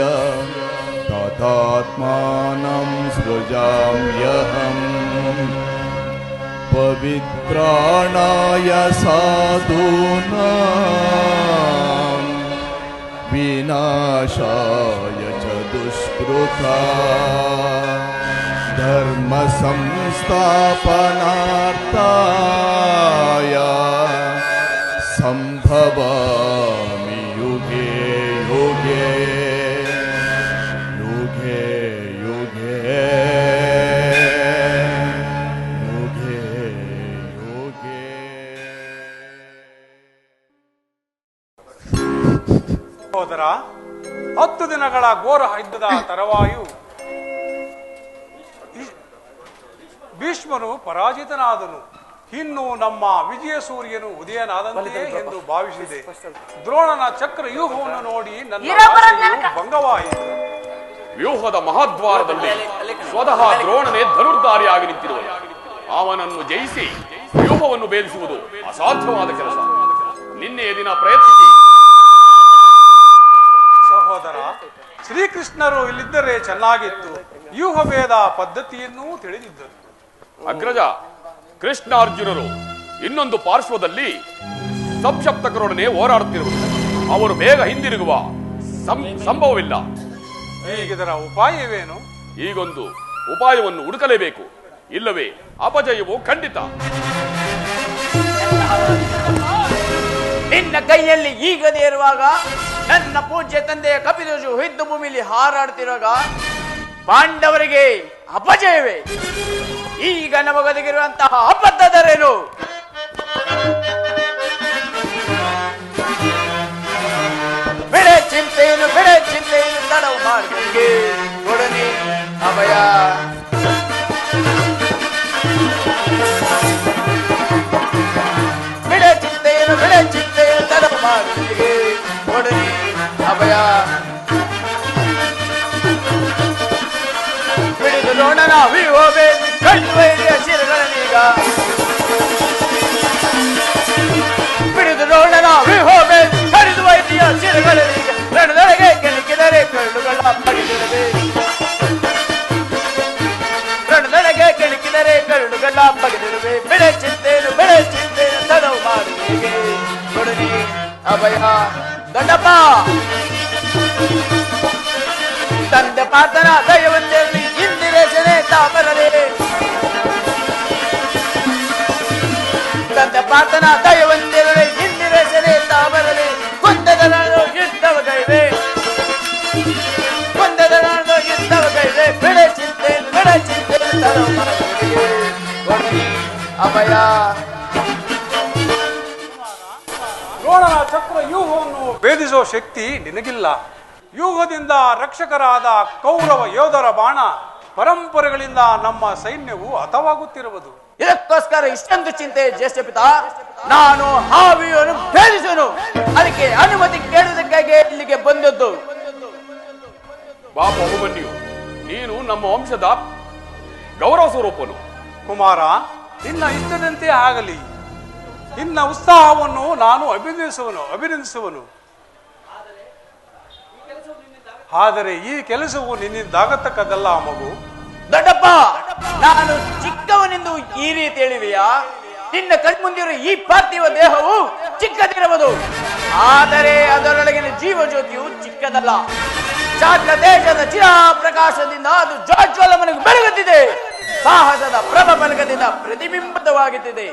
ತದಾತ್ಮಾನಂ ಸೃಜಾಮ್ಯಹಂ ಪವಿತ್ರಾಣಾಯ ಸಾಧೂನಾಂ ವಿನಾಶಾಯ ಚ ದುಷ್ಕೃತಾ ಧರ್ಮ ಸಂಸ್ಥಾಪನಾರ್ಥಾಯ ಸಂಭವಾಮಿ ಯುಗೆ ಯುಗೆ ಯುಗೆ ಯುಗೆ ಯುಗೆ ಯುಗೆ. ಸಹೋದರ, 10 ದಿನಗಳ ಘೋರ ಯುದ್ಧದ ತರುವಾಯ ಭೀಷ್ಮನು ಪರಾಜಿತನಾದನು. ಇನ್ನು ನಮ್ಮ ವಿಜಯ ಸೂರ್ಯನು ಉದಯನಾದಂತೆ ಎಂದು ಭಾವಿಸಿದೆ. ದ್ರೋಣನ ಚಕ್ರ ವ್ಯೂಹವನ್ನು ನೋಡಿ ನನ್ನ ಆಸೆಯು ಭಂಗವಾಯಿತು. ವ್ಯೂಹದ ಮಹಾದ್ವಾರದಲ್ಲಿ ಸ್ವತಃ ದ್ರೋಣನೇ ಧನುರ್ಧಾರಿಯಾಗಿ ನಿಂತಿರುವನು. ಅವನನ್ನು ಜಯಿಸಿ ವ್ಯೂಹವನ್ನು ಭೇದಿಸುವುದು ಅಸಾಧ್ಯವಾದ ಕೆಲಸ. ನಿನ್ನೆಯ ದಿನ ಪ್ರಯತ್ನಿಸಿ. ಸಹೋದರ, ಶ್ರೀಕೃಷ್ಣರು ಇಲ್ಲಿದ್ದರೆ ಚೆನ್ನಾಗಿತ್ತು. ವ್ಯೂಹ ಭೇದ ಪದ್ಧತಿಯನ್ನೂ ತಿಳಿದಿದ್ದರು. ಅಗ್ರಜ, ಕೃಷ್ಣಾರ್ಜುನರು ಇನ್ನೊಂದು ಪಾರ್ಶ್ವದಲ್ಲಿ ಸಂಶಪ್ತಕರೊಡನೆ ಹೋರಾಡುತ್ತಿರುವರು. ಅವರು ಬೇಗ ಹಿಂದಿರುಗುವ ಸಂಭವವಿಲ್ಲ. ಈಗಿದರ ಉಪಾಯವೇನು? ಈಗೊಂದು ಉಪಾಯವನ್ನು ಹುಡುಕಲೇಬೇಕು, ಇಲ್ಲವೇ ಅಪಜಯವು ಖಂಡಿತ. ನಿನ್ನ ಕೈಯಲ್ಲಿ ಈಗದೇ ಇರುವಾಗ ನನ್ನ ಪೂಜ್ಯ ತಂದೆಯ ಕಪಿಧ್ವಜು ಯುದ್ಧ ಭೂಮಿಯಲ್ಲಿ ಹಾರಾಡುತ್ತಿರುವಾಗ ಪಾಂಡವರಿಗೆ ಅಪಜಯವೇ. ಈಗ ನಮಗೊದಗಿರುವಂತಹ ಅಬದ್ಧದರೇನು? ಬಿಡೆ ಚಿಂತೆಯನ್ನು ತಡವು ಮಾಡಿದಂಗೆ ಒಡನೆ ಅಭಯ. ಬಿಡೆ ಚಿಂತೆಯನ್ನು ತಡವು ಮಾಡಿದಂಗೆ ಒಡನೆ ಅಭಯ. ಬಿಡಿದು ನೋಡನ ವಿಹೋಬೆ ಕಣ್ಣುವೈರಿಯ ಶಿರಗಳನ್ನೀಗ. ಬಿಡಿದು ನೋಡನ ವಿಹೋಬೆ ಕಡಿದು ವೈದ್ಯ ಶಿರಗಳನ್ನೀಗ. ರಣದೊಳಗೆ ಕೆಣಕಿದರೆ ಕಳ್ಳುಗಳ ಪಡೆದಿರದೆ. ರಣದೊಳಗೆ ಕೆಣಕಿದರೆ ಕಳ್ಳುಗಳ ಬಗೆದಿರುವೆ. ಬೆಳೆ ಚಿಂತೆಯನ್ನು ತಡವು ಮಾಡುವಿಗೆ ಕೊಡಲಿ ಅಭಯ. ದೊಡ್ಡಪ್ಪ ತಂದೆ ಪಾತನ ದಯವನ್ನಲ್ಲಿ ಇಂದಿರೇಶನೇ ತಾಮರದೆ. ತಂದೆ ಪಾತನ ದಯವನ್ನಲ್ಲಿ ಇಂದಿರೇಶನೇ ತಾಮರದೆ. ಕೊಂದದ ನಾನು ಯುದ್ಧವಗೈವೆ. ಬೆಳೆ ಚಿಂತೆ ತಡವು ಮಾಡುವಿಗೆ ಕೊಡಲಿ ಅಭಯ. ದ್ರೋಣನ ಚಕ್ರ ವ್ಯೂಹವನ್ನು ಭೇದಿಸುವ ಶಕ್ತಿ ನಿನಗಿಲ್ಲ. ವ್ಯೂಹದಿಂದ ರಕ್ಷಕರಾದ ಕೌರವ ಯೋಧರ ಬಾಣ ಪರಂಪರೆಗಳಿಂದ ನಮ್ಮ ಸೈನ್ಯವು ಹತವಾಗುತ್ತಿರುವುದು. ಇದಕ್ಕೋಸ್ಕರ ಇಷ್ಟೊಂದು ಚಿಂತೆ ಜ್ಯೇಷ್ಠ ಪಿತಾ. ನಾನು ಹಾವಿಯನ್ನು ಭೇದಿಸನು. ಅದಕ್ಕೆ ಅನುಮತಿ ಕೇಳುವುದಕ್ಕಾಗಿ ಇಲ್ಲಿಗೆ ಬಂದದ್ದು. ಬಾಪ ಅಭಿಮನ್ಯು, ನೀನು ನಮ್ಮ ವಂಶದ ಗೌರವ ಸ್ವರೂಪನು. ಕುಮಾರ, ನಿನ್ನ ಇಷ್ಟದಂತೆ ಆಗಲಿ. ನಿನ್ನ ಉತ್ಸಾಹವನ್ನು ನಾನು ಅಭಿನಂದಿಸುವನು. ಆದರೆ ಈ ಕೆಲಸವು ನಿನ್ನಿಂದಾಗತಕ್ಕದ್ದಲ್ಲ ಮಗು. ದೊಡ್ಡಪ್ಪ, ನಾನು ಚಿಕ್ಕವನೆಂದು ಈ ರೀತಿ ಹೇಳಿವೆಯಾ? ನಿನ್ನ ಕಣ್ಮುಂದಿರುವ ಈ ಪಾರ್ಥಿವ ದೇಹವು ಚಿಕ್ಕದಿರಬಹುದು, ಆದರೆ ಅದರೊಳಗಿನ ಜೀವಜ್ಯೋತಿಯು ಚಿಕ್ಕದಲ್ಲ. ಚಾಕ್ರ ದೇಶದ ಚಿರಾ ಪ್ರಕಾಶದಿಂದ ಅದು ಜ್ವಾಜ್ವಲಮನಿಗೆ ಬೆಳಗುತ್ತಿದೆ. ಸಾಹಸದ ಪ್ರಭ ಫಲಕದಿಂದ ಪ್ರತಿಬಿಂಬಿತವಾಗುತ್ತಿದೆ.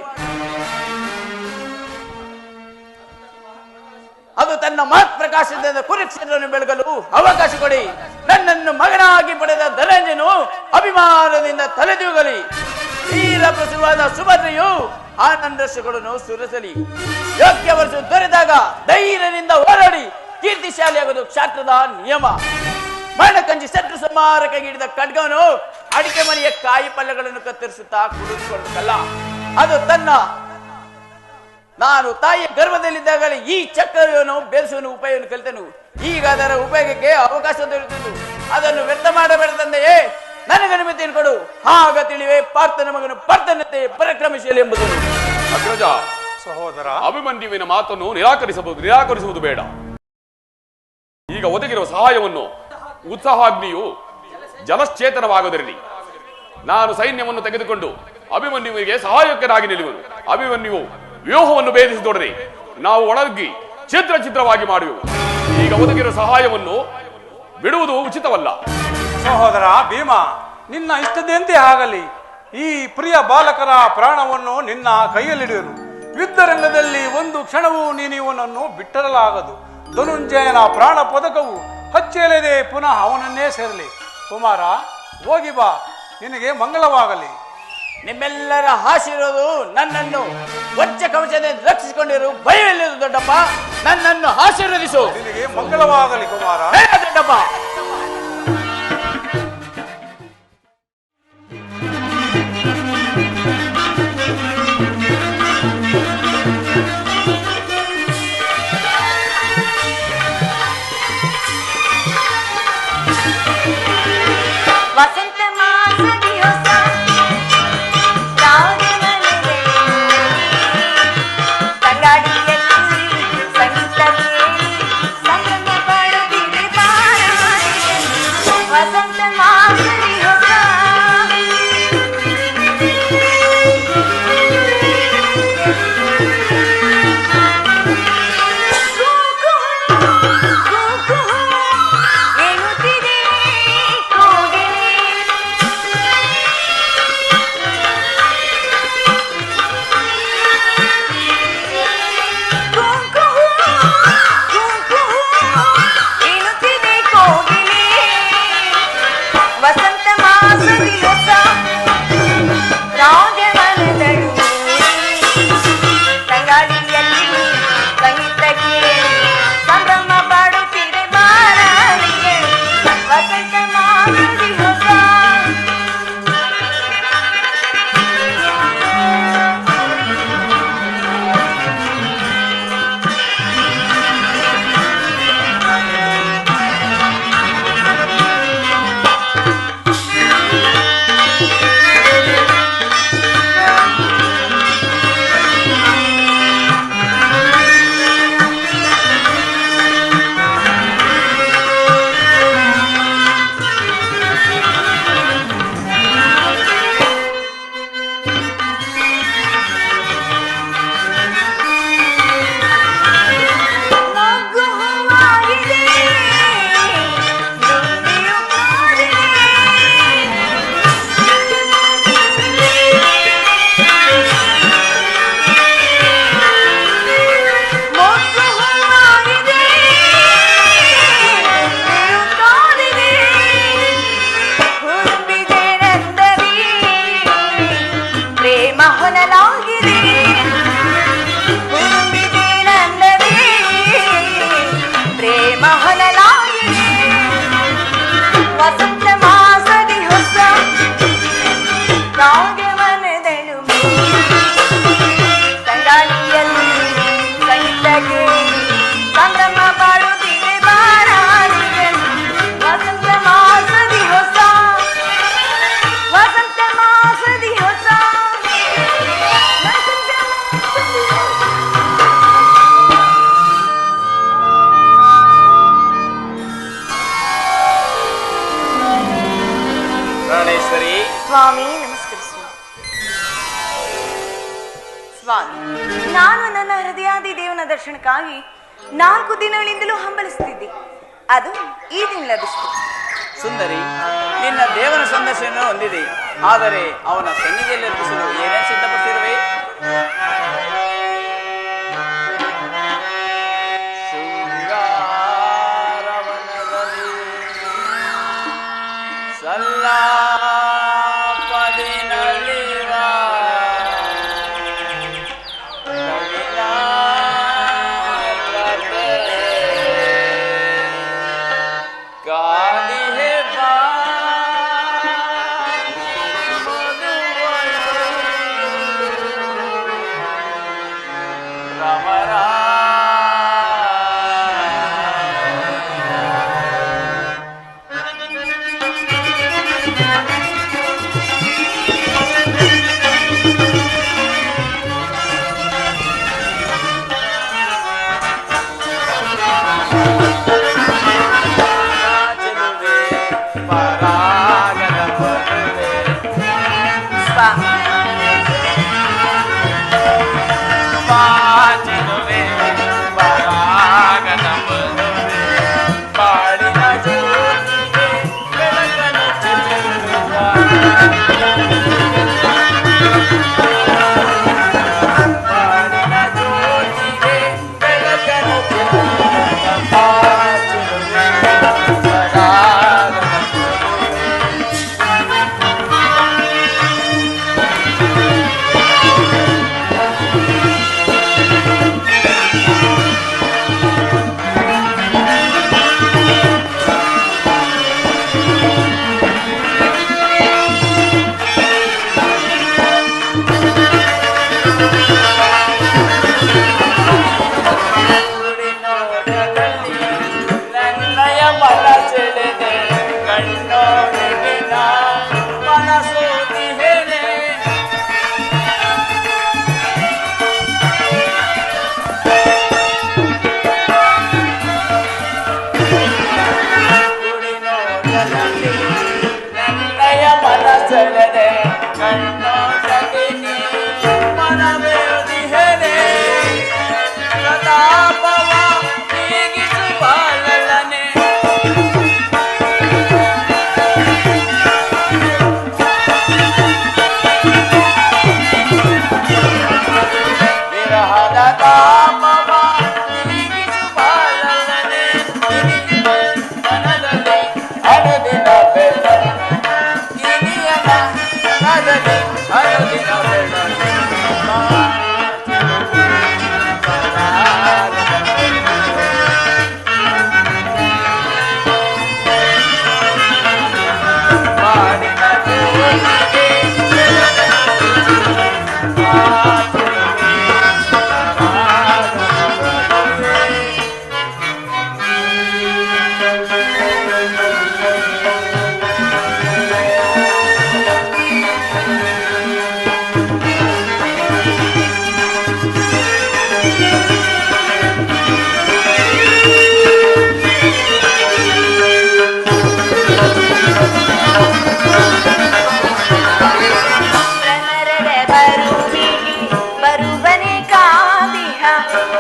ಅದು ತನ್ನ ಮಹತ್ ಪ್ರಕಾಶದಿಂದ ಕುರುಕ್ಷೇತ್ರವನ್ನು ಬೆಳಗಲು ಅವಕಾಶ ಕೊಡಿ. ನನ್ನನ್ನು ಮಗನಾಗಿ ಪಡೆದ ಧನಂಜಯನು ಅಭಿಮಾನದಿಂದ ತಲೆದೂಗಲಿ. ವೀರ ಪ್ರಸುವಾದ ಸುಭದ್ರೆಯು ಆನಂದರ್ಶಗಳನ್ನು ಸುರಿಸಲಿ. ಯೋಗ್ಯ ವರ್ಷ ದೊರೆತಾಗ ಧೈರ್ಯದಿಂದ ಹೋರಾಡಿ ಕೀರ್ತಿಶಾಲಿಯಾಗುವುದು ಕ್ಷಾತ್ರದ ನಿಯಮ. ಮರಣಕಂಜಿ ಶತ್ರು ಸಂಹಾರಕ್ಕೆ ಹಿಡಿದ ಖಡ್ಗವನು ಅಡಿಕೆ ಮನೆಯ ಕಾಯಿ ಪಲ್ಯಗಳನ್ನು ಕತ್ತರಿಸುತ್ತಾ ಕುಡಿದುಕೊಳ್ಳಬೇಕಲ್ಲ. ಅದು ನಾನು ತಾಯಿಯ ಗರ್ಭದಲ್ಲಿದ್ದಾಗಲೇ ಈ ಚಕ್ರವನ್ನು ಬೆರೆಸುವ ಉಪಾಯವನ್ನು ಕಲಿತನು. ಈಗ ಅದರ ಉಪಯೋಗಕ್ಕೆ ಅವಕಾಶ ದೊರೆತಿದ್ದು ಅದನ್ನು ವ್ಯರ್ಥ ಮಾಡಬೇಡ ತಂದೆಯೇ. ನನಗನುಮತಿಯನ್ನು ಕೊಡು, ಆಗ ತಿಳಿವೆ ಪಾರ್ಥನ ಮಗನು ಪರ್ತನತೆ ಪರಾಕ್ರಮಶೀಲಿ ಎಂಬುದು. ಅಗ್ರಜ, ಸಹೋದರ, ಅಭಿಮನ್ಯುವಿನ ಮಾತನ್ನು ನಿರಾಕರಿಸುವುದು ಬೇಡ. ಈಗ ಒದಗಿರುವ ಸಹಾಯವನ್ನು ಉತ್ಸಾಹಾಗ್ನಿಯು ಜಲಶ್ಚೇತನವಾಗದಿರಲಿ. ನಾನು ಸೈನ್ಯವನ್ನು ತೆಗೆದುಕೊಂಡು ಅಭಿಮನ್ಯುವಿಗೆ ಸಹಾಯಕನಾಗಿ ನಿಲ್ಲುವನು. ಅಭಿಮನ್ಯುವು ವ್ಯೂಹವನ್ನು ಭೇದಿಸಿದೊಡನೆ ನಾವು ಒಳಗಿ ಚಿತ್ರವಾಗಿ ಮಾಡುವೆವು. ಈಗ ಒದಗಿರುವ ಸಹಾಯವನ್ನು ಬಿಡುವುದು ಉಚಿತವಲ್ಲ. ಸಹೋದರ ಭೀಮ, ನಿನ್ನ ಇಷ್ಟದಂತೆ ಆಗಲಿ. ಈ ಪ್ರಿಯ ಬಾಲಕರ ಪ್ರಾಣವನ್ನು ನಿನ್ನ ಕೈಯಲ್ಲಿಡುವೆನು. ಯುದ್ಧ ರಂಗದಲ್ಲಿ ಒಂದು ಕ್ಷಣವೂ ನೀನಿವನನ್ನು ಬಿಟ್ಟರಲಾಗದು. ಧನುಂಜಯನ ಪ್ರಾಣ ಪದಕವು ಹಚ್ಚೇಲದೆ ಪುನಃ ಅವನನ್ನೇ ಸೇರಲಿ. ಕುಮಾರ, ಹೋಗಿ ಬಾ, ನಿನಗೆ ಮಂಗಳವಾಗಲಿ. ನಿಮ್ಮೆಲ್ಲರ ಆಶೀರ್ವಾದವು ನನ್ನನ್ನು ವಜ್ರ ಕವಚದಿಂದ ರಕ್ಷಿಸಿಕೊಂಡಿರು. ಭಯವಿಲ್ಲದು ದೊಡ್ಡಪ್ಪ, ನನ್ನನ್ನು ಆಶೀರ್ವದಿಸು. ನಿನಗೆ ಮಂಗಳವಾಗಲಿ ಕುಮಾರ. ದೊಡ್ಡಪ್ಪ. ವಸಂತ ಸ್ವಾಮಿ ನಮಸ್ಕರಿಸು. ಸ್ವಾಮಿ, ನಾನು ನನ್ನ ಹೃದಯಾದಿ ದೇವನ ದರ್ಶನಕ್ಕಾಗಿ 4 ದಿನಗಳಿಂದಲೂ ಹಂಬಲಿಸುತ್ತಿದ್ದೆ. ಅದು ಈ ದಿನ ಲಭಿಸಿತು. ಸುಂದರಿ, ನಿನ್ನ ದೇವನ ಸಂದರ್ಶನ ಹೊಂದಿದೆ. ಆದರೆ ಅವನ ಸನ್ನಿಧಿಯಲ್ಲಿ ಅರ್ಪಿಸಲು ಏನೇನು ಸಿದ್ಧಪಡಿಸಿರುವೆ?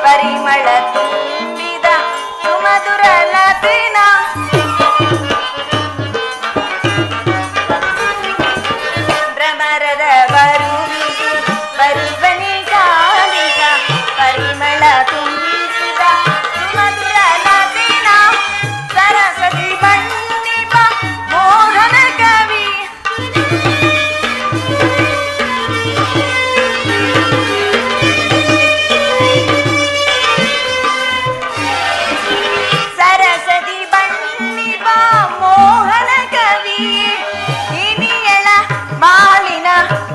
ಪರಿಮಳ ತುಂಬಿದ ಸುಮಧುರ ಲತೆನ ಭ್ರಮರದ ಬರುವನೆ ಕಾಲಿಗ ಪರಿಮಳ ತುಂಬಿದ ಸುಮಧುರ ಲತೆನ ಸರಸ್ವತಿ ಬಂದಿಪ ಮೋಹನ ಕವಿ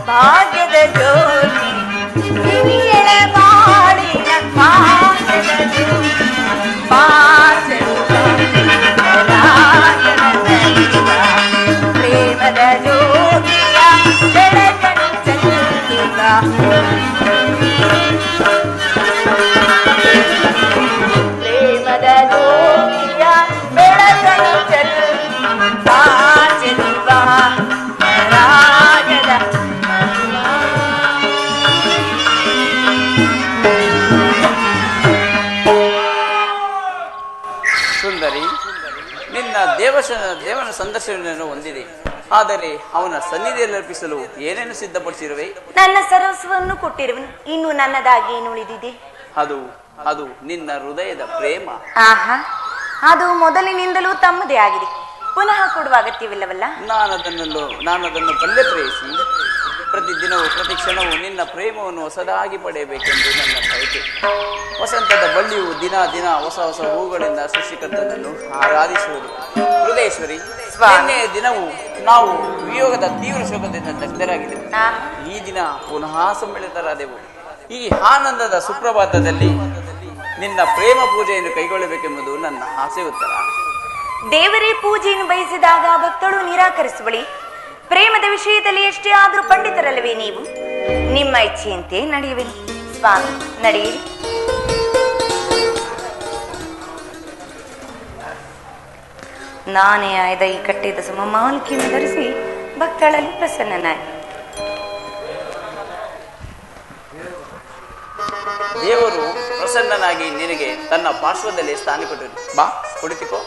ಭಾಗ್ಯದ ಜ್ಯೋತಿ ಕಿವಿಯಳ ಬಾಳಿನ ಭಾಗ್ಯದ ಜ್ಯೋತಿ ಪ್ರೇಮದ ಜ್ಯೋತಿಯ ಬೆಳಕನ್ನು ಚೆಲ್ಲುತ್ತ ಪ್ರೇಮದ ಜ್ಯೋತಿಯ ಬೆಳಕನ್ನು ಚೆಲ್ಲುತ್ತ ಚೆಲ್ಲುವ ದೇವನ ಸಂದರ್ಶನವನ್ನು ಹೊಂದಿದೆ. ಆದರೆ ಅವನ ಸನ್ನಿಧಿಯಲ್ಲಿ ಅರ್ಪಿಸಲು ಏನೇನು ಸಿದ್ಧಪಡಿಸಿರುವೆ? ನನ್ನ ಸರ್ವಸ್ವವನ್ನು ಕೊಟ್ಟಿರುವನು, ಇನ್ನು ನನ್ನದಾಗಿ ಏನು ಉಳಿದಿದೆ? ಅದು ಅದು ನಿನ್ನ ಹೃದಯದ ಪ್ರೇಮ. ಆಹಾ, ಅದು ಮೊದಲಿನಿಂದಲೂ ತಮ್ಮದೇ ಆಗಿದೆ, ಪುನಃ ಕೊಡುವ ಅಗತ್ಯವಿಲ್ಲವಲ್ಲ. ನಾನದನ್ನು ಬಲ್ಲೆ ಪ್ರೇಯಿಸಿ ಪ್ರತಿದಿನವೂ ಪ್ರತಿ ಕ್ಷಣವೂ ನಿನ್ನ ಪ್ರೇಮವನ್ನು ಹೊಸದಾಗಿ ಪಡೆಯಬೇಕೆಂದು ನನ್ನ ಬಯಕೆ. ವಸಂತದ ಬಳ್ಳಿಯು ದಿನ ದಿನ ಹೊಸ ಹೊಸ ಹೂಗಳಿಂದ ಸೃಷ್ಟಿಕರ್ತನನ್ನು ಆರಾಧಿಸುವುದು. ಹೃದಯೇಶ್ವರಿ, ನಿನ್ನೆಯ ದಿನವೂ ನಾವು ವಿಯೋಗದ ತೀವ್ರ ಶೋಕದಿಂದ ದಗ್ಧರಾಗಿದ್ದೆವು. ಈ ದಿನ ಪುನಃ ಸಮ್ಮಿಳಿತರಾದೆವು. ಈ ಆನಂದದ ಸುಪ್ರಭಾತದಲ್ಲಿ ನಿನ್ನ ಪ್ರೇಮ ಪೂಜೆಯನ್ನು ಕೈಗೊಳ್ಳಬೇಕೆಂಬುದು ನನ್ನ ಆಸೆ. ಉತ್ತರ. ದೇವರೇ ಪೂಜೆಯನ್ನು ಬಯಸಿದಾಗ ಭಕ್ತಳು ನಿರಾಕರಿಸುವಳಿ. ಪ್ರೇಮದ ವಿಷಯದಲ್ಲಿ ಎಷ್ಟೇ ಆದರೂ ಪಂಡಿತರಲ್ಲವೇ ನೀವು? ನಿಮ್ಮ ಇಚ್ಛೆಯಂತೆ ನಡೆಯುವೆನು. ಸ್ವಾಮಿ, ನಡೆಯಿರಿ. ನಾನೇ ಆಯ್ದ ಈ ಕಟ್ಟಿದ ಸಮಮಾಲಿಕೆಯನ್ನು ಧರಿಸಿ ಭಕ್ತಳಲ್ಲಿ ಪ್ರಸನ್ನನಾಗಿ. ದೇವರು ಪ್ರಸನ್ನನಾಗಿ ನಿನಗೆ ತನ್ನ ಪಾರ್ಶ್ವದಲ್ಲಿ ಸ್ಥಾನ ಕೊಟ್ಟರು. ಬಾ, ಕುಳಿತುಕೋ.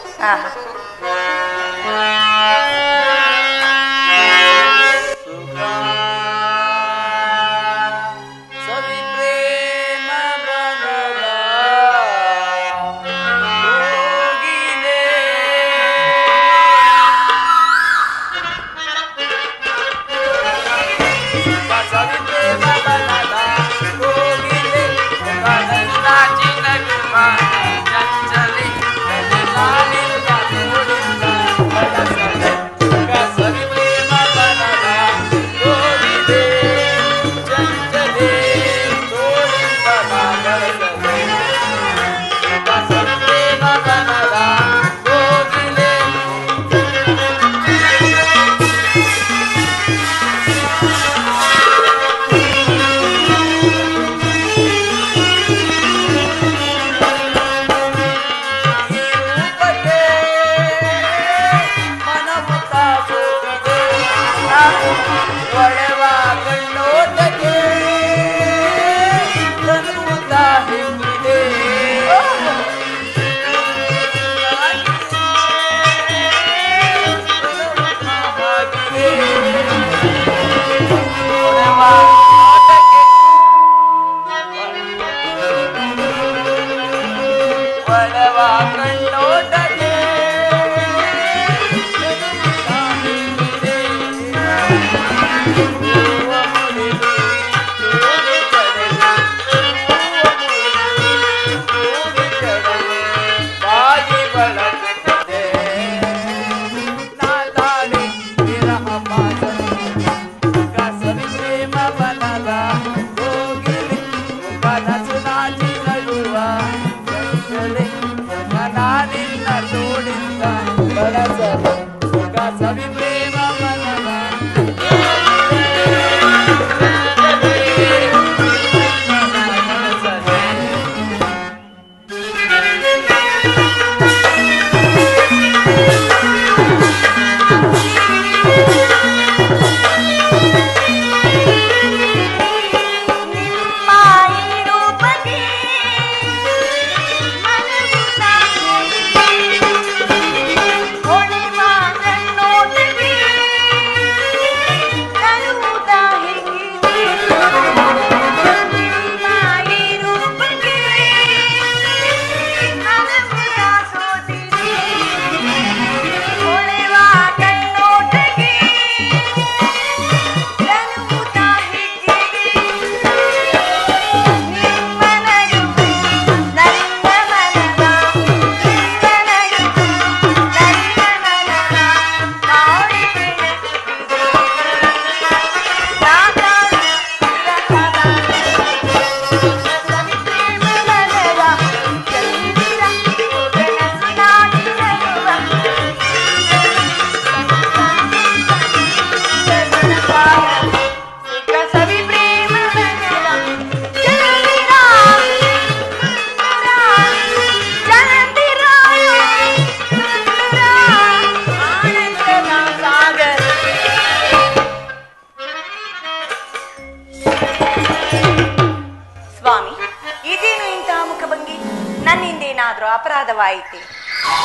ನನ್ನಿಂದೇನಾದ್ರೂ ಅಪರಾಧವಾಯಿತೆ?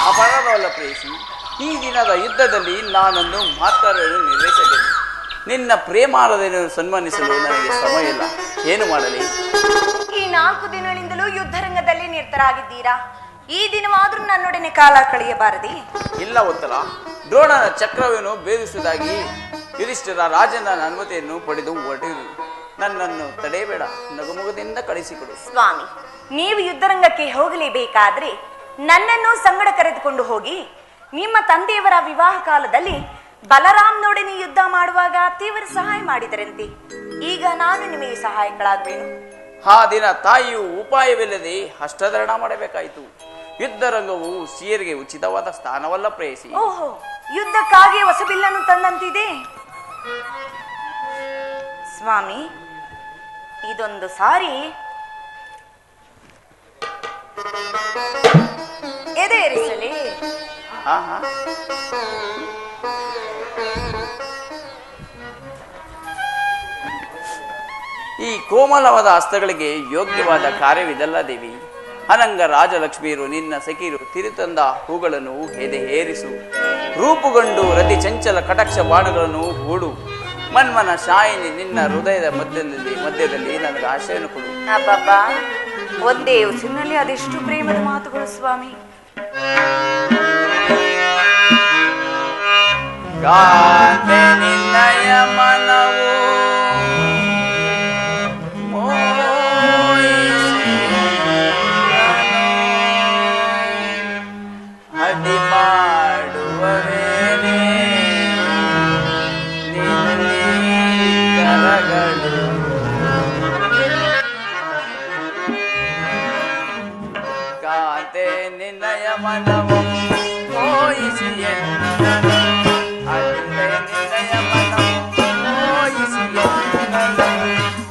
ಅಪರಾಧವಲ್ಲ ಪ್ರೇಯಸಿ, ಈ ದಿನದ ಯುದ್ಧದಲ್ಲಿ ನಾನೊಂದು ಮಾತನ್ನು ನಿರ್ವಹಿಸಬೇಕು. ನಿನ್ನ ಪ್ರೇಮಾರದನ್ನು ಸನ್ಮಾನಿಸಲು ನನಗೆ ಸಮಯ ಇಲ್ಲ. ಏನು ಮಾಡಲಿ? ಈ 4 ದಿನಗಳಿಂದಲೂ ಯುದ್ಧರಂಗದಲ್ಲಿ ನಿರತರಾಗಿದ್ದೀರಾ. ಈ ದಿನವಾದ್ರೂ ನನ್ನೊಡನೆ ಕಾಲ ಕಳೆಯಬಾರದೆ? ಇಲ್ಲ ಉತ್ತರ. ದ್ರೋಣನ ಚಕ್ರವನ್ನು ಭೇದಿಸುವುದಾಗಿ ಯುಧಿಷ್ಠಿರ ರಾಜನ ಅನುಮತಿಯನ್ನು ಪಡೆದು ಹೊರಟಿರು. ನನ್ನನ್ನು ತಡೆಯಬೇಡ, ನಗುಮುಗದಿಂದ ಕಳಿಸಿಕೊಡು. ಸ್ವಾಮಿ, ನೀವು ಯುದ್ಧರಂಗಕ್ಕೆ ಹೋಗಲೇಬೇಕಾದ್ರೆ ನನ್ನನ್ನು ಸಂಗಡ ಕರೆದುಕೊಂಡು ಹೋಗಿ. ನಿಮ್ಮ ತಂದೆಯವರ ವಿವಾಹ ಕಾಲದಲ್ಲಿ ಬಲರಾಮ್ನೊಡನೆ ಯುದ್ಧ ಮಾಡುವಾಗ ತೀವ್ರ ಸಹಾಯ ಮಾಡಿದರಂತೆ. ಈಗ ನಾನು ನಿಮಗೆ ಸಹಾಯಕಳಾಗುವೆನು. ಆ ದಿನ ತಾಯಿಯು ಉಪಾಯವಿಲ್ಲದೆ ಹಸ್ತಧರಣ ಮಾಡಬೇಕಾಯಿತು. ಯುದ್ಧರಂಗವು ಸ್ತ್ರೀಯರಿಗೆ ಉಚಿತವಾದ ಸ್ಥಾನವಲ್ಲ ಪ್ರೇಯಸಿ. ಓಹೋ, ಯುದ್ಧಕ್ಕಾಗಿ ಹೊಸಬಿಲ್ಲನ್ನು ತಂದಂತಿದೆ. ಸ್ವಾಮಿ, ಇದೊಂದು ಸಾರಿ ಎದೇರಿಸಲಿ. ಹಾ ಹಾ ಈ ಕೋಮಲವಾದ ಹಸ್ತಗಳಿಗೆ ಯೋಗ್ಯವಾದ ಕಾರ್ಯವಿದಲ್ಲ ದೇವಿ. ಅನಂಗ ರಾಜಲಕ್ಷ್ಮಿಯರು ನಿನ್ನ ಸಖಿರು ತಿರುತಂದ ಹೂಗಳನ್ನು ಎದೆ ಏರಿಸು. ರೂಪುಗೊಂಡು ರತಿ ಚಂಚಲ ಕಟಾಕ್ಷ ಬಾಣಗಳನ್ನು ಹೂಡು. ಮನ್ಮನ ಶಾಯಿನಿ ನಿನ್ನ ಹೃದಯದ ಮಧ್ಯದಲ್ಲಿ ನನಗೆ ಆಶೆಯನ್ನು ಕೊಡು. ಅಬ್ಬಬ್ಬಾ, ಒಂದೇ ಉಸಿರಿನಲ್ಲಿ ಅದೆಷ್ಟು ಪ್ರೇಮದ ಮಾತುಗಳು ಸ್ವಾಮಿ. ಕಾಂತೆ ನಿನ್ನಯ ಮನವು ಅಡಿ ಮಾಡುವವೇನೆ ಕರಗಳು. ಕಾಂತೆ ನಿನ್ನಯ ಮನವು ಮೋಹಿಸಿ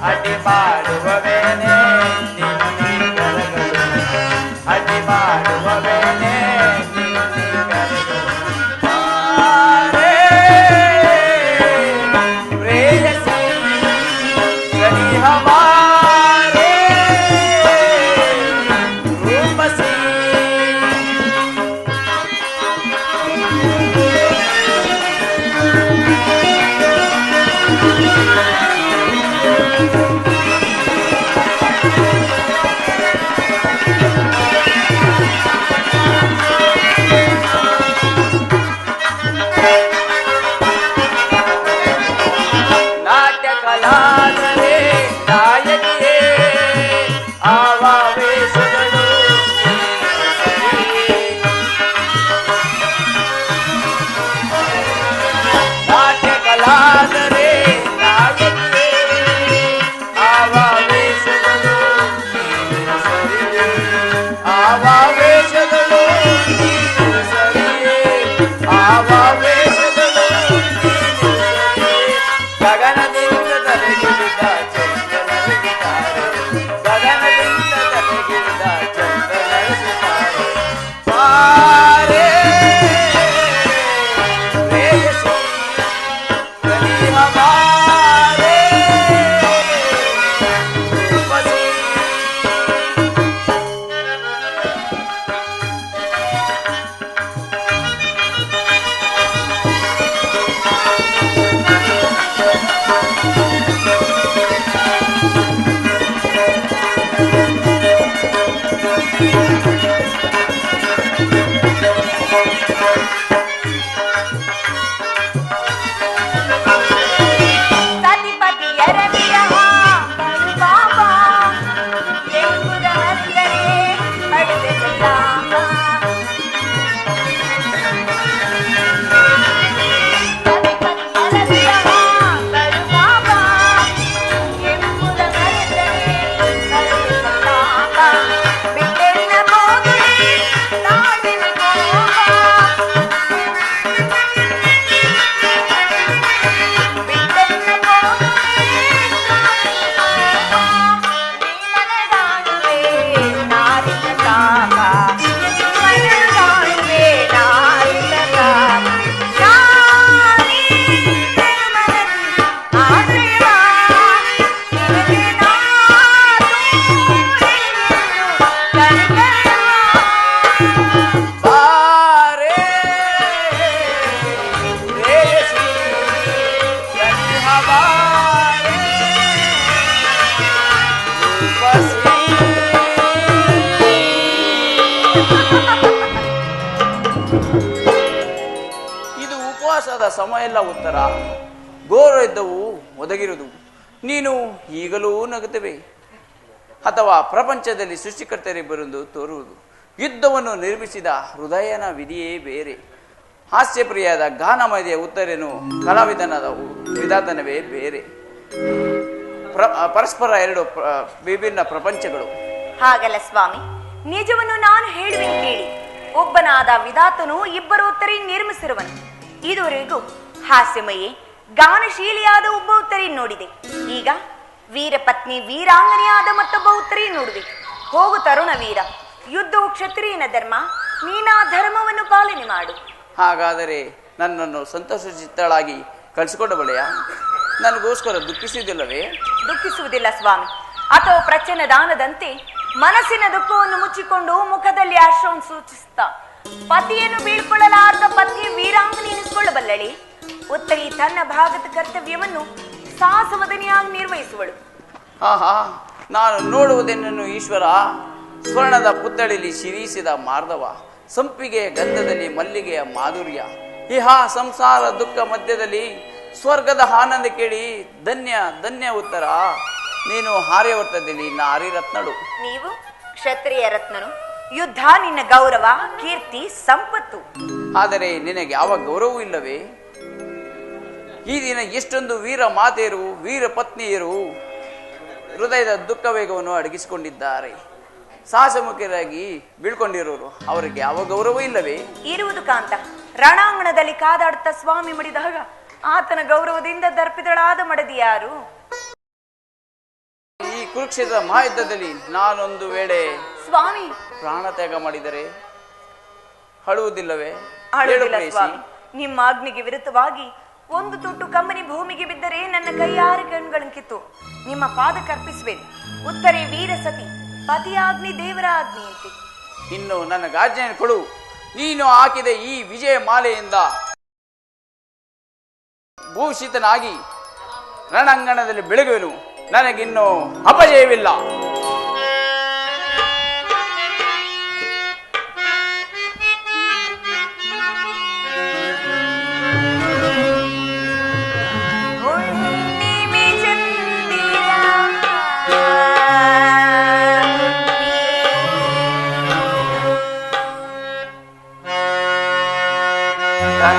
ಅಡಿ ಮಾಡುವವೇನೆ ಕರಗಳು. ಅಡಿ ಮಾಡುವವೇನೆ ಪ್ರೇಯಸಿ ಗಣಿ ಹಮಾರೆ ರೂಪಸಿ. ನಾಟ್ಯ ಕಲಾದರೆ ನಾಯಕಿಯೇ ಆವಾವೇಶಗಳು. ನಾಟ್ಯ ಕಲಾದರೆ ನಾಯಕಿಯೇ ಆವಾವೇಶಗಳು. ಆವಾವೇಶಗಳು ಸರಿಯೇ. ಆವಾವೇಶಗಳು ಗಗನದಿಂದ ತಲೆಗಿಳಿದ ಚಂದ್ರನರಿಗಿದ್ದಾರೆ. ಗಗನದಿಂದ ತಲೆಗಿಳಿದ ಚಂದ್ರನರಿಸಿದ್ದಾರೆ. ಪಾರೇ ಪ್ರೇಯಸಿ ಗಣಿ ಹಮಾರೆ ರೂಪಸಿ. ಉಪವಾಸದ ಸಮಯ ಎಲ್ಲ ಉತ್ತರ. ಘೋರ ಯುದ್ಧವು ಒದಗಿರುವುದು. ನೀನು ಈಗಲೂ ನಗುತ್ತವೆ, ಅಥವಾ ಪ್ರಪಂಚದಲ್ಲಿ ಸೃಷ್ಟಿಕರ್ತರಿಬ್ಬರೆಂದು ತೋರುವುದು. ಯುದ್ಧವನ್ನು ನಿರ್ಮಿಸಿದ ಹೃದಯನ ವಿಧಿಯೇ ಬೇರೆ. ಹಾಸ್ಯಪ್ರಿಯಾದ ಗಾನಮಯದ ಉತ್ತರೇನು ಕಲಾವಿದನಾದ ವಿಧಾತನವೇ ಬೇರೆ. ಪರಸ್ಪರ ಎರಡು ವಿಭಿನ್ನ ಪ್ರಪಂಚಗಳು. ಹಾಗಲ್ಲ ಸ್ವಾಮಿ, ನಿಜವನ್ನು ನಾನು ಹೇಳುವೆನು ಕೇಳಿ. ಒಬ್ಬನಾದ ವಿಧಾತನು ಇಬ್ಬರು ಉತ್ತರಿ ನಿರ್ಮಿಸಿರುವನು. ಇದುವರೆಗೂ ಹಾಸ್ಯಮಯೇ ಗಾನಶೀಲಿಯಾದ ಒಬ್ಬ ಉತ್ತರಿ ನೋಡಿದೆ. ಈಗ ವೀರಪತ್ನಿ ವೀರಾಂಗನೆಯಾದ ಮತ್ತೊಬ್ಬ ಉತ್ತರಿ ನೋಡುವೆ. ಹೋಗು ತರುಣ ವೀರ, ಯುದ್ಧವು ಕ್ಷತ್ರಿಯನ ಧರ್ಮ, ನೀನಾ ಧರ್ಮವನ್ನು ಪಾಲನೆ ಮಾಡು. ಹಾಗಾದರೆ ನನ್ನನ್ನು ಸಂತೋಷಚಿತ್ತಳಾಗಿ ಕಳಿಸಿಕೊಡಬಳೆಯ? ನನಗೋಸ್ಕರ ದುಃಖಿಸುವುದಿಲ್ಲವೇ? ದುಃಖಿಸುವುದಿಲ್ಲ ಸ್ವಾಮಿ. ಅಥವಾ ಪ್ರಚನ ದಾನದಂತೆ ಮನಸ್ಸಿನ ದುಃಖವನ್ನು ಮುಚ್ಚಿಕೊಂಡು ಮುಖದಲ್ಲಿ ಹರ್ಷವನ್ನು ಸೂಚಿಸುತ್ತಾ ಪತಿಯನ್ನು ಬೀಳ್ಕೊಳ್ಳಲಾರ್ದ ಪತ್ನಿಯ ವೀರಾಂಗನೆ ಎನಿಸಿಕೊಳ್ಳಬಲ್ಲಳೆ. ಉತ್ತರಿ ತನ್ನ ಭಾಗದ ಕರ್ತವ್ಯವನ್ನು ಸಾಹಸವದನಿಯಾಗಿ ನಿರ್ವಹಿಸುವಳು. ಆಹಾ, ನಾನು ನೋಡುವುದೇನನ್ನು ಈಶ್ವರ. ಸ್ವರ್ಣದ ಪುತ್ತಳಿಲಿ ಶಿರೀಸಿದ ಮಾರ್ಧವ, ಸಂಪಿಗೆಯ ಗಂಧದಲ್ಲಿ ಮಲ್ಲಿಗೆಯ ಮಾಧುರ್ಯ, ಇಹ ಸಂಸಾರ ದುಃಖ ಮಧ್ಯದಲ್ಲಿ ಸ್ವರ್ಗದ ಆನಂದ ಕೇಳಿ ಧನ್ಯ ಧನ್ಯ ಉತ್ತರ. ನೀನು ಆರ್ಯವರ್ತದಲ್ಲಿ ನಾರಿ ರತ್ನಳು. ನೀವು ಕ್ಷತ್ರಿಯ ರತ್ನನು. ಯುದ್ಧ ನಿನ್ನ ಗೌರವ, ಕೀರ್ತಿ, ಸಂಪತ್ತು. ಆದರೆ ನಿನಗೆ ಯಾವ ಗೌರವವೂ ಇಲ್ಲವೇ? ಈ ದಿನ ಎಷ್ಟೊಂದು ವೀರ ಮಾತೆಯರು, ವೀರ ಪತ್ನಿಯರು ಹೃದಯದ ದುಃಖ ವೇಗವನ್ನು ಅಡಗಿಸಿಕೊಂಡಿದ್ದಾರೆ. ಸಾಹಸಮುಖರಾಗಿ ಬೀಳ್ಕೊಂಡಿರೋರು, ಅವರಿಗೆ ಯಾವ ಗೌರವ ಇಲ್ಲವೇ? ಇರುವುದು ಕಾಂತ. ರಣಾಂಗಣದಲ್ಲಿ ಕಾದಾಡುತ್ತಾ ಸ್ವಾಮಿ ಮಡಿದಾಗ ಆತನ ಗೌರವದಿಂದ ದರ್ಪಿತಳಾದ ಮಡದಿ ಯಾರು? ಈ ಕುರುಕ್ಷೇತ್ರ ಮಹಾಯುದ್ಧದಲ್ಲಿ ನಾನೊಂದು ವೇಳೆ ಸ್ವಾಮಿ ಪ್ರಾಣ ತ್ಯಾಗ ಮಾಡಿದರೆ ಅಳುವುದಿಲ್ಲವೇ? ಅಳುವುದಿಲ್ಲ ಸ್ವಾಮಿ. ನಿಮ್ಮ ಆಜ್ಞೆಗೆ ವಿರುದ್ಧವಾಗಿ ಒಂದು ತುಟ್ಟು ಕಮ್ಮನಿ ಭೂಮಿಗೆ ಬಿದ್ದರೆ ನನ್ನ ಕೈಯಾರ ಕಣ್ಗಳನ್ನು ಕಿತ್ತು ನಿಮ್ಮ ಪಾದಕ್ಕೆ ಅರ್ಪಿಸುವೆ. ಉತ್ತರೆ ವೀರ ಸತಿ, ಪತಿಯ ಆಜ್ಞೆ ದೇವರ ಆಜ್ಞೆಯಂತೆ. ಇನ್ನು ನನಗಾಜ್ಞೆ ಕೊಡು. ನೀನು ಹಾಕಿದ ಈ ವಿಜಯ ಮಾಲೆಯಿಂದ ಭೂಷಿತನಾಗಿ ರಣಾಂಗಣದಲ್ಲಿ ಬೆಳಗುವೆನು. ನನಗಿನ್ನು ಅಪಜಯವಿಲ್ಲ.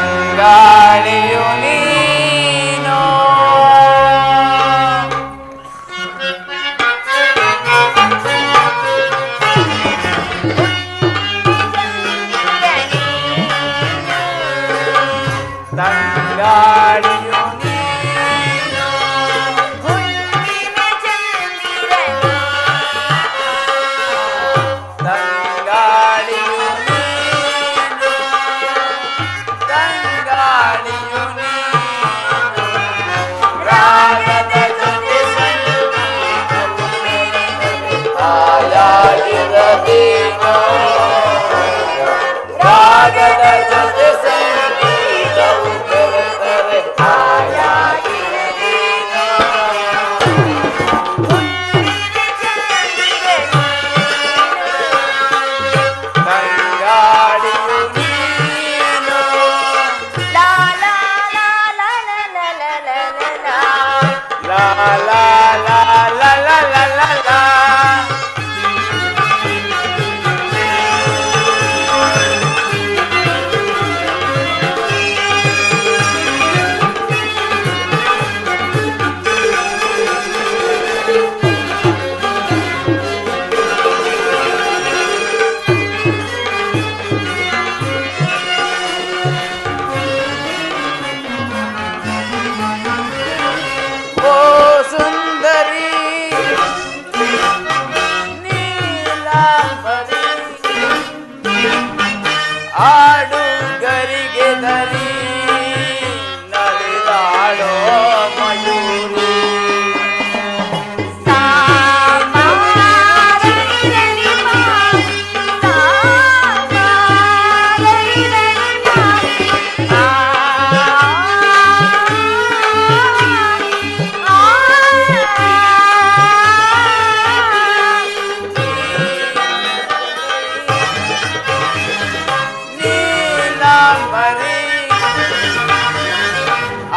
ತಂಗಾಳಿಯು ನೀನು ತಂಗಾಳಿಯು ನೀನು ತಂಗಾಳಿಯು ನೀನು ತಂಗಾಳಿಯು ನೀನು ರಾಗದ ಜೊತೆ ಸಂಗೀತವು ಹಾಯಾಗಿರಬೇಕು. ರಾಗದ ಜೊತೆ ಸಂಗೀತವು ಬೆರೆತರೆ ಹಾಯ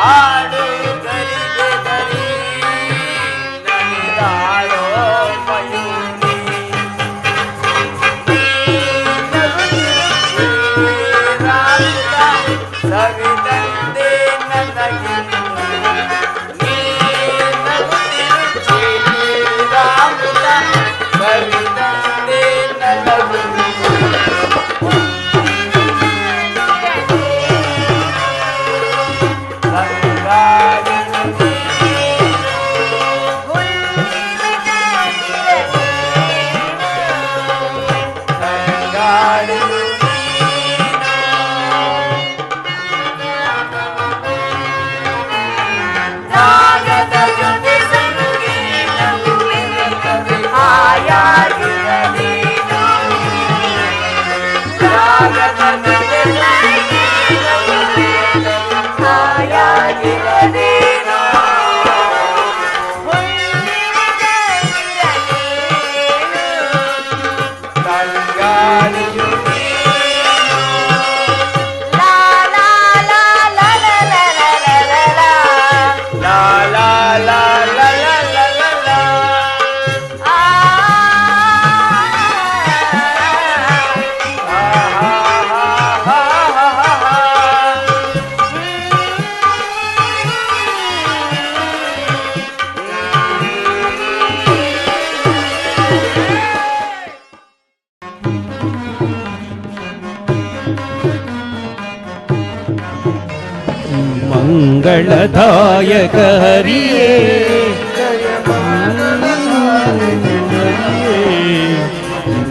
ಆಡು ಗರಿಗೆ ಗರಿ ನಲಿದಾಳೋ ಮಯೂರಿ ಸವಿದಂದೆ ನನಗೆ ಸವಿದಂದೆ ನನಗೆ ಮಂಗಳದಾಯಕ ಹರಿಯೇ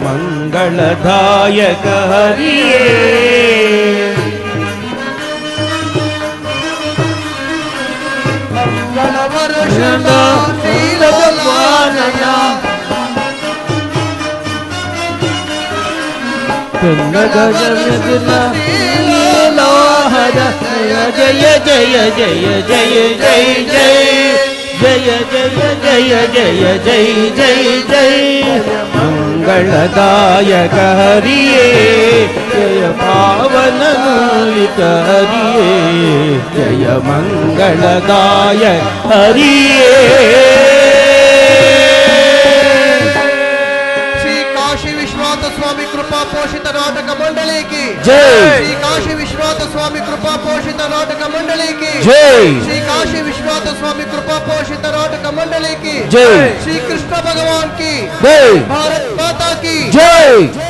ಮಂಗಳದಾಯಕ ಹರಿಯೇ ಜಯ ಜಯ ಜಯ ಜಯ ಜಯ ಜಯ ಜಯ ಜಯ ಜಯ ಜಯ ಜಯ ಜಯ ಮಂಗಳದಾಯಕ ಹರಿಯೇ ಜಯ ಪಾವನ ಮೂಲಿಕ ಹರಿಯೇ ಜಯ ಮಂಗಳದಾಯಕ ಹರಿಯೇ स्वामी कृपा पोषित नाटक मंडली की जय। श्री काशी विश्वनाथ स्वामी कृपा पोषित नाटक मंडली की जय। श्री काशी विश्वनाथ स्वामी कृपा पोषित नाटक मंडली की जय। श्री कृष्ण भगवान की जय। भारत माता की जय।